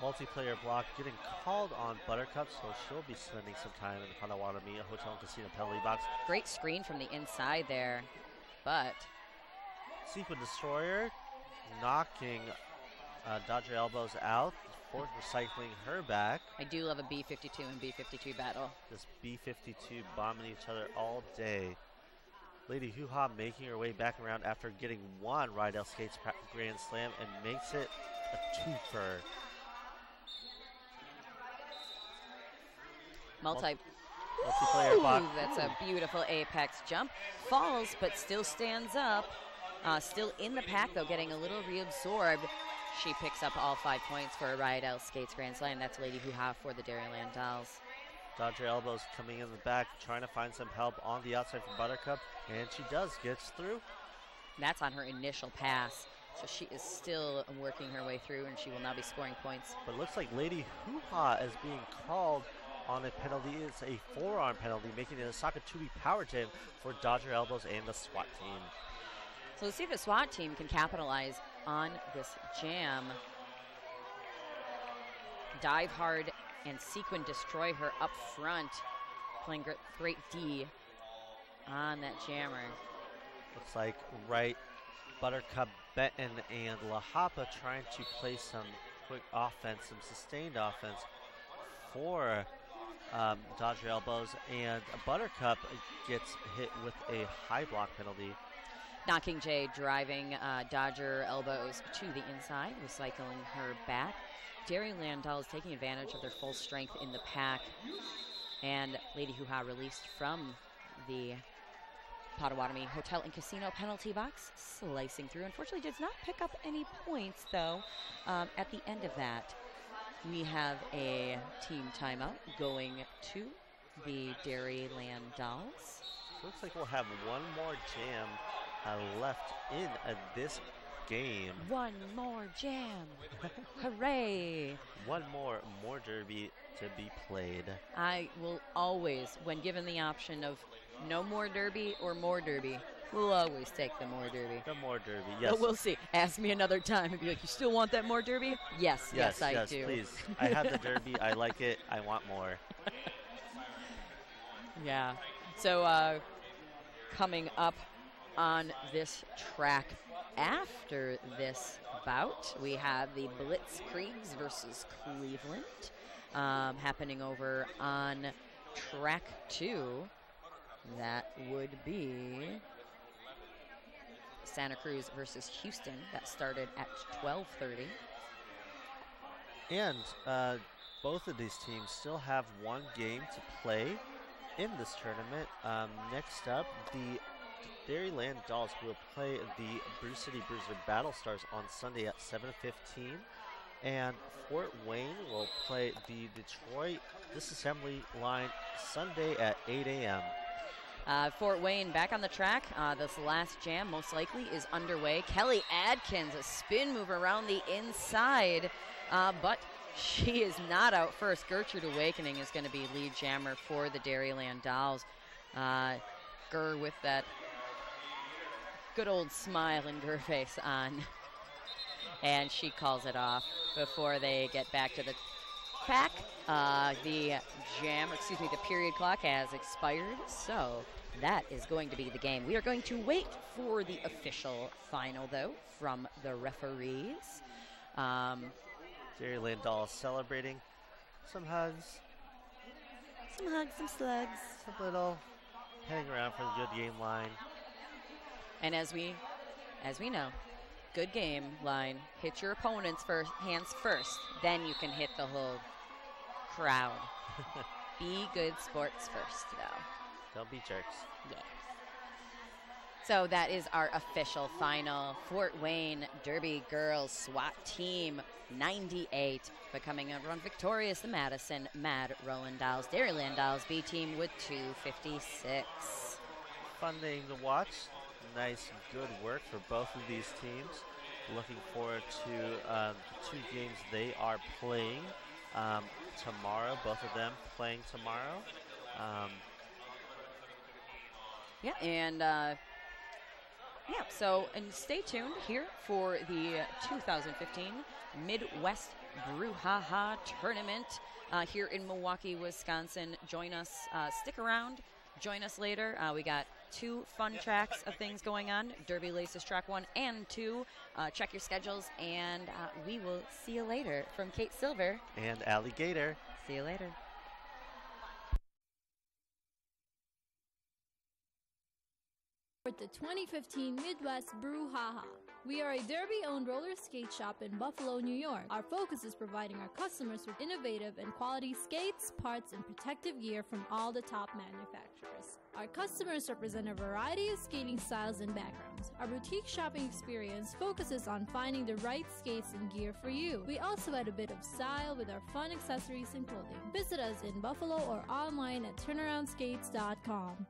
Multiplayer block getting called on Buttercup, so she'll be spending some time in the Potawatomi Hotel and Casino penalty box. Great screen from the inside there, but Sequin Destroyer knocking Dodger Elbows out. Ford recycling her back. I do love a B-52 and B-52 battle. This B-52 bombing each other all day. Lady Hoo-Ha making her way back around after getting 1 Rydell Skates Grand Slam and makes it a 2-fer. Multiplayer block. That's a beautiful apex jump. Falls, but still stands up. Still in the pack, though, getting a little reabsorbed. She picks up all 5 points for a Rydell Skates Grand Slam. That's Lady Hoo-Ha for the Dairy Landau's. Dodger Elbows coming in the back, trying to find some help on the outside from Buttercup, and she does, gets through. That's on her initial pass, so she is still working her way through, and she will now be scoring points. But it looks like Lady Hoo-Ha is being called on a penalty. It's a forearm penalty, making it a Sakatumi power jam for Dodger Elbows and the SWAT team. So let's see if the SWAT team can capitalize on this jam. Dive hard and sequin destroy her up front. Playing great D on that jammer. Looks like Wright, Buttercup, Benton, and La Hapa trying to play some quick offense, some sustained offense for Dodger elbows, and Buttercup gets hit with a high block penalty. Knocking J driving Dodger elbows to the inside, recycling her back. Dairyland Dolls taking advantage of their full strength in the pack. And Lady Hoo-Ha released from the Potawatomi Hotel and Casino penalty box, slicing through. Unfortunately, does not pick up any points, though, at the end of that. We have a team timeout going to the Dairyland Dolls. Looks like we'll have one more jam left in this game. One more jam. Hooray. One more derby to be played. I will always, when given the option of no more derby or more derby, we'll always take the more derby. The more derby, yes. But we'll see. Ask me another time and be like, you still want that more derby? Yes, I do. Please. I have the derby. I like it. I want more. Yeah. So coming up on this track after this bout, we have the Blitzkriegs versus Cleveland happening over on track 2. That would be Santa Cruz versus Houston. That started at 12:30. And both of these teams still have one game to play in this tournament. Next up, the Dairyland Dolls will play the Brew City Bruiser Battle Stars on Sunday at 7:15. And Fort Wayne will play the Detroit Disassembly Line Sunday at 8 a.m. Fort Wayne back on the track. This last jam most likely is underway. Kelly Adkins, a spin move around the inside, but she is not out first. Gertrude Awakening is going to be lead jammer for the Dairyland Dolls. Ger with that good old smile in her face on. And she calls it off before they get back to the pack. The period clock has expired, so that is going to be the game. We are going to wait for the official final, though, from the referees. Dairyland Dolls celebrating. Some hugs. Some hugs, some slugs. Some little heading around for the good game line. And as we know, good game line. Hit your opponent's hands first, then you can hit the whole crowd. Be good sports first, though. Don't be jerks. Yes. So that is our official final. Fort Wayne Derby Girls SWAT Team 98 becoming a run victorious. The Madison Mad Rollin Dolls. Dairyland Dolls B Team with 256. Fun thing to watch. Nice, good work for both of these teams. Looking forward to the 2 games they are playing tomorrow. Both of them playing tomorrow. So stay tuned here for the 2015 Midwest Brouhaha Tournament here in Milwaukee, Wisconsin. Join us, stick around, join us later. We got 2 fun tracks of things going on, Derby Laces track 1 and 2. Check your schedules, and we will see you later. From Kate Silver and Alligator. See you later. For the 2015 Midwest Brouhaha. We are a Derby-owned roller skate shop in Buffalo, New York. Our focus is providing our customers with innovative and quality skates, parts, and protective gear from all the top manufacturers. Our customers represent a variety of skating styles and backgrounds. Our boutique shopping experience focuses on finding the right skates and gear for you. We also add a bit of style with our fun accessories and clothing. Visit us in Buffalo or online at turnaroundskates.com.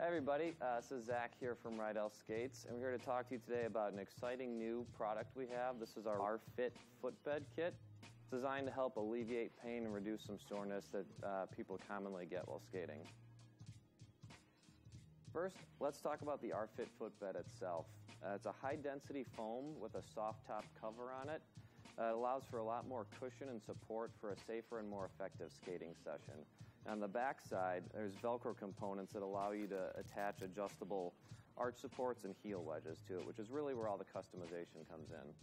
Hi everybody, this is Zach here from Rydell Skates, and we're here to talk to you today about an exciting new product we have. This is our Fit footbed kit. It's designed to help alleviate pain and reduce some soreness that people commonly get while skating. First, let's talk about the Fit footbed itself. It's a high-density foam with a soft top cover on it. It allows for a lot more cushion and support for a safer and more effective skating session. On the back side, there's Velcro components that allow you to attach adjustable arch supports and heel wedges to it, which is really where all the customization comes in.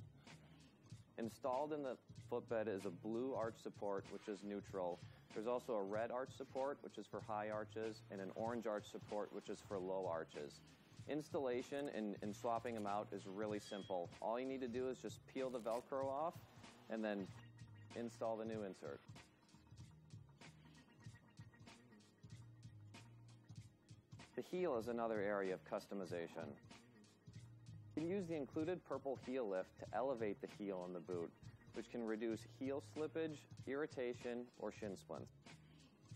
Installed in the footbed is a blue arch support, which is neutral. There's also a red arch support, which is for high arches, and an orange arch support, which is for low arches. Installation and swapping them out is really simple. All you need to do is just peel the Velcro off and then install the new insert. The heel is another area of customization. You can use the included purple heel lift to elevate the heel in the boot, which can reduce heel slippage, irritation, or shin splints.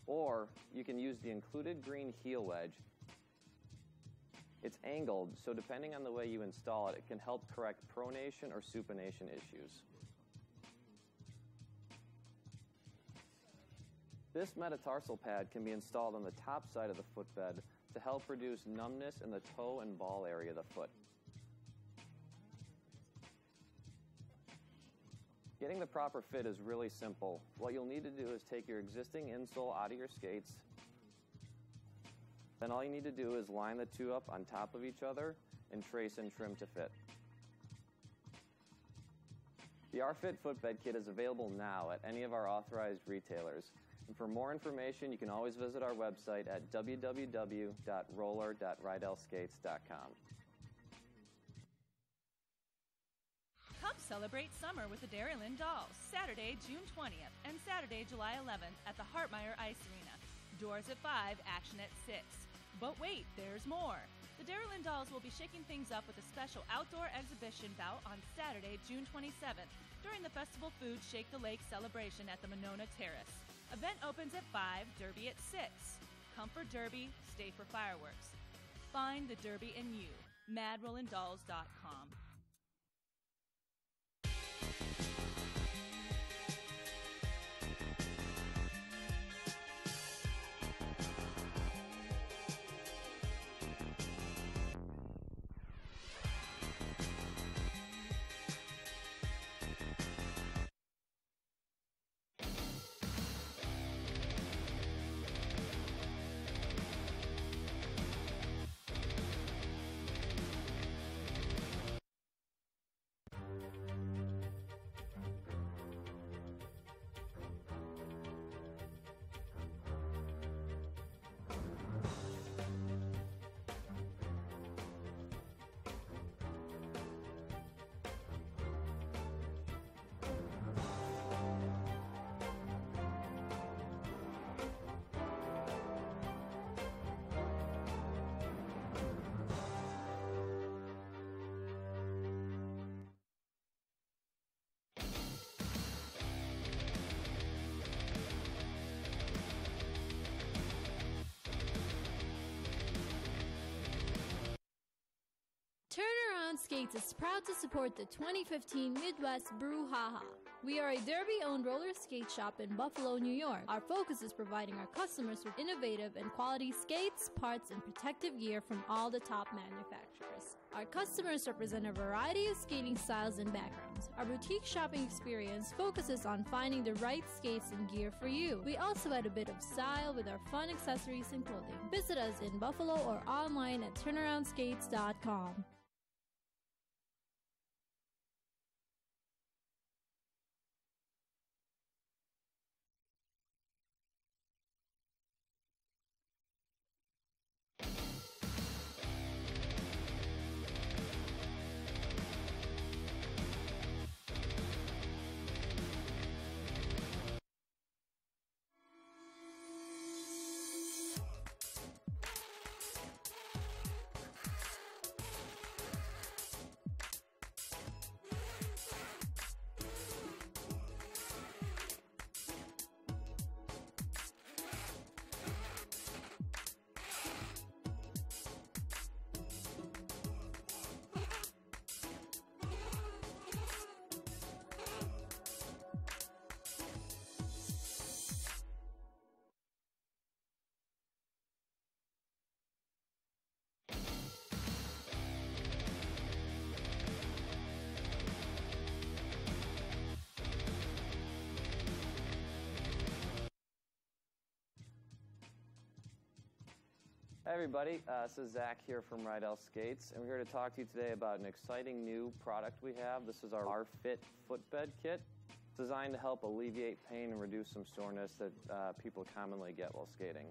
Or you can use the included green heel wedge. It's angled, so depending on the way you install it, it can help correct pronation or supination issues. This metatarsal pad can be installed on the top side of the footbed to help reduce numbness in the toe and ball area of the foot. Getting the proper fit is really simple. What you'll need to do is take your existing insole out of your skates. Then all you need to do is line the two up on top of each other and trace and trim to fit. The Fit footbed kit is available now at any of our authorized retailers. And for more information, you can always visit our website at www.roller.rydellskates.com. Come celebrate summer with the Dairyland Dolls, Saturday, June 20th and Saturday, July 11th at the Hartmeyer Ice Arena. Doors at 5, action at 6. But wait, there's more. The Dairyland Dolls will be shaking things up with a special outdoor exhibition bout on Saturday, June 27th during the Festival Food Shake the Lake celebration at the Monona Terrace. Event opens at 5, derby at 6. Come for derby, stay for fireworks. Find the derby in you. MadRollandDolls.com. Turnaround Skates is proud to support the 2015 Midwest Brouhaha. We are a Derby-owned roller skate shop in Buffalo, New York. Our focus is providing our customers with innovative and quality skates, parts, and protective gear from all the top manufacturers. Our customers represent a variety of skating styles and backgrounds. Our boutique shopping experience focuses on finding the right skates and gear for you. We also add a bit of style with our fun accessories and clothing. Visit us in Buffalo or online at turnaroundskates.com. Hi everybody, this is Zach here from Rydell Skates, and we're here to talk to you today about an exciting new product we have. This is our R-Fit footbed kit. It's designed to help alleviate pain and reduce some soreness that people commonly get while skating.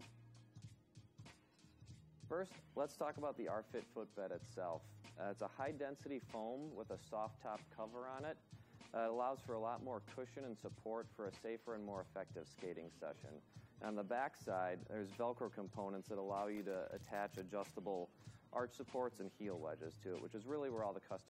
First, let's talk about the R-Fit footbed itself. It's a high-density foam with a soft-top cover on it. It allows for a lot more cushion and support for a safer and more effective skating session. On the back side, there's Velcro components that allow you to attach adjustable arch supports and heel wedges to it, which is really where all the custom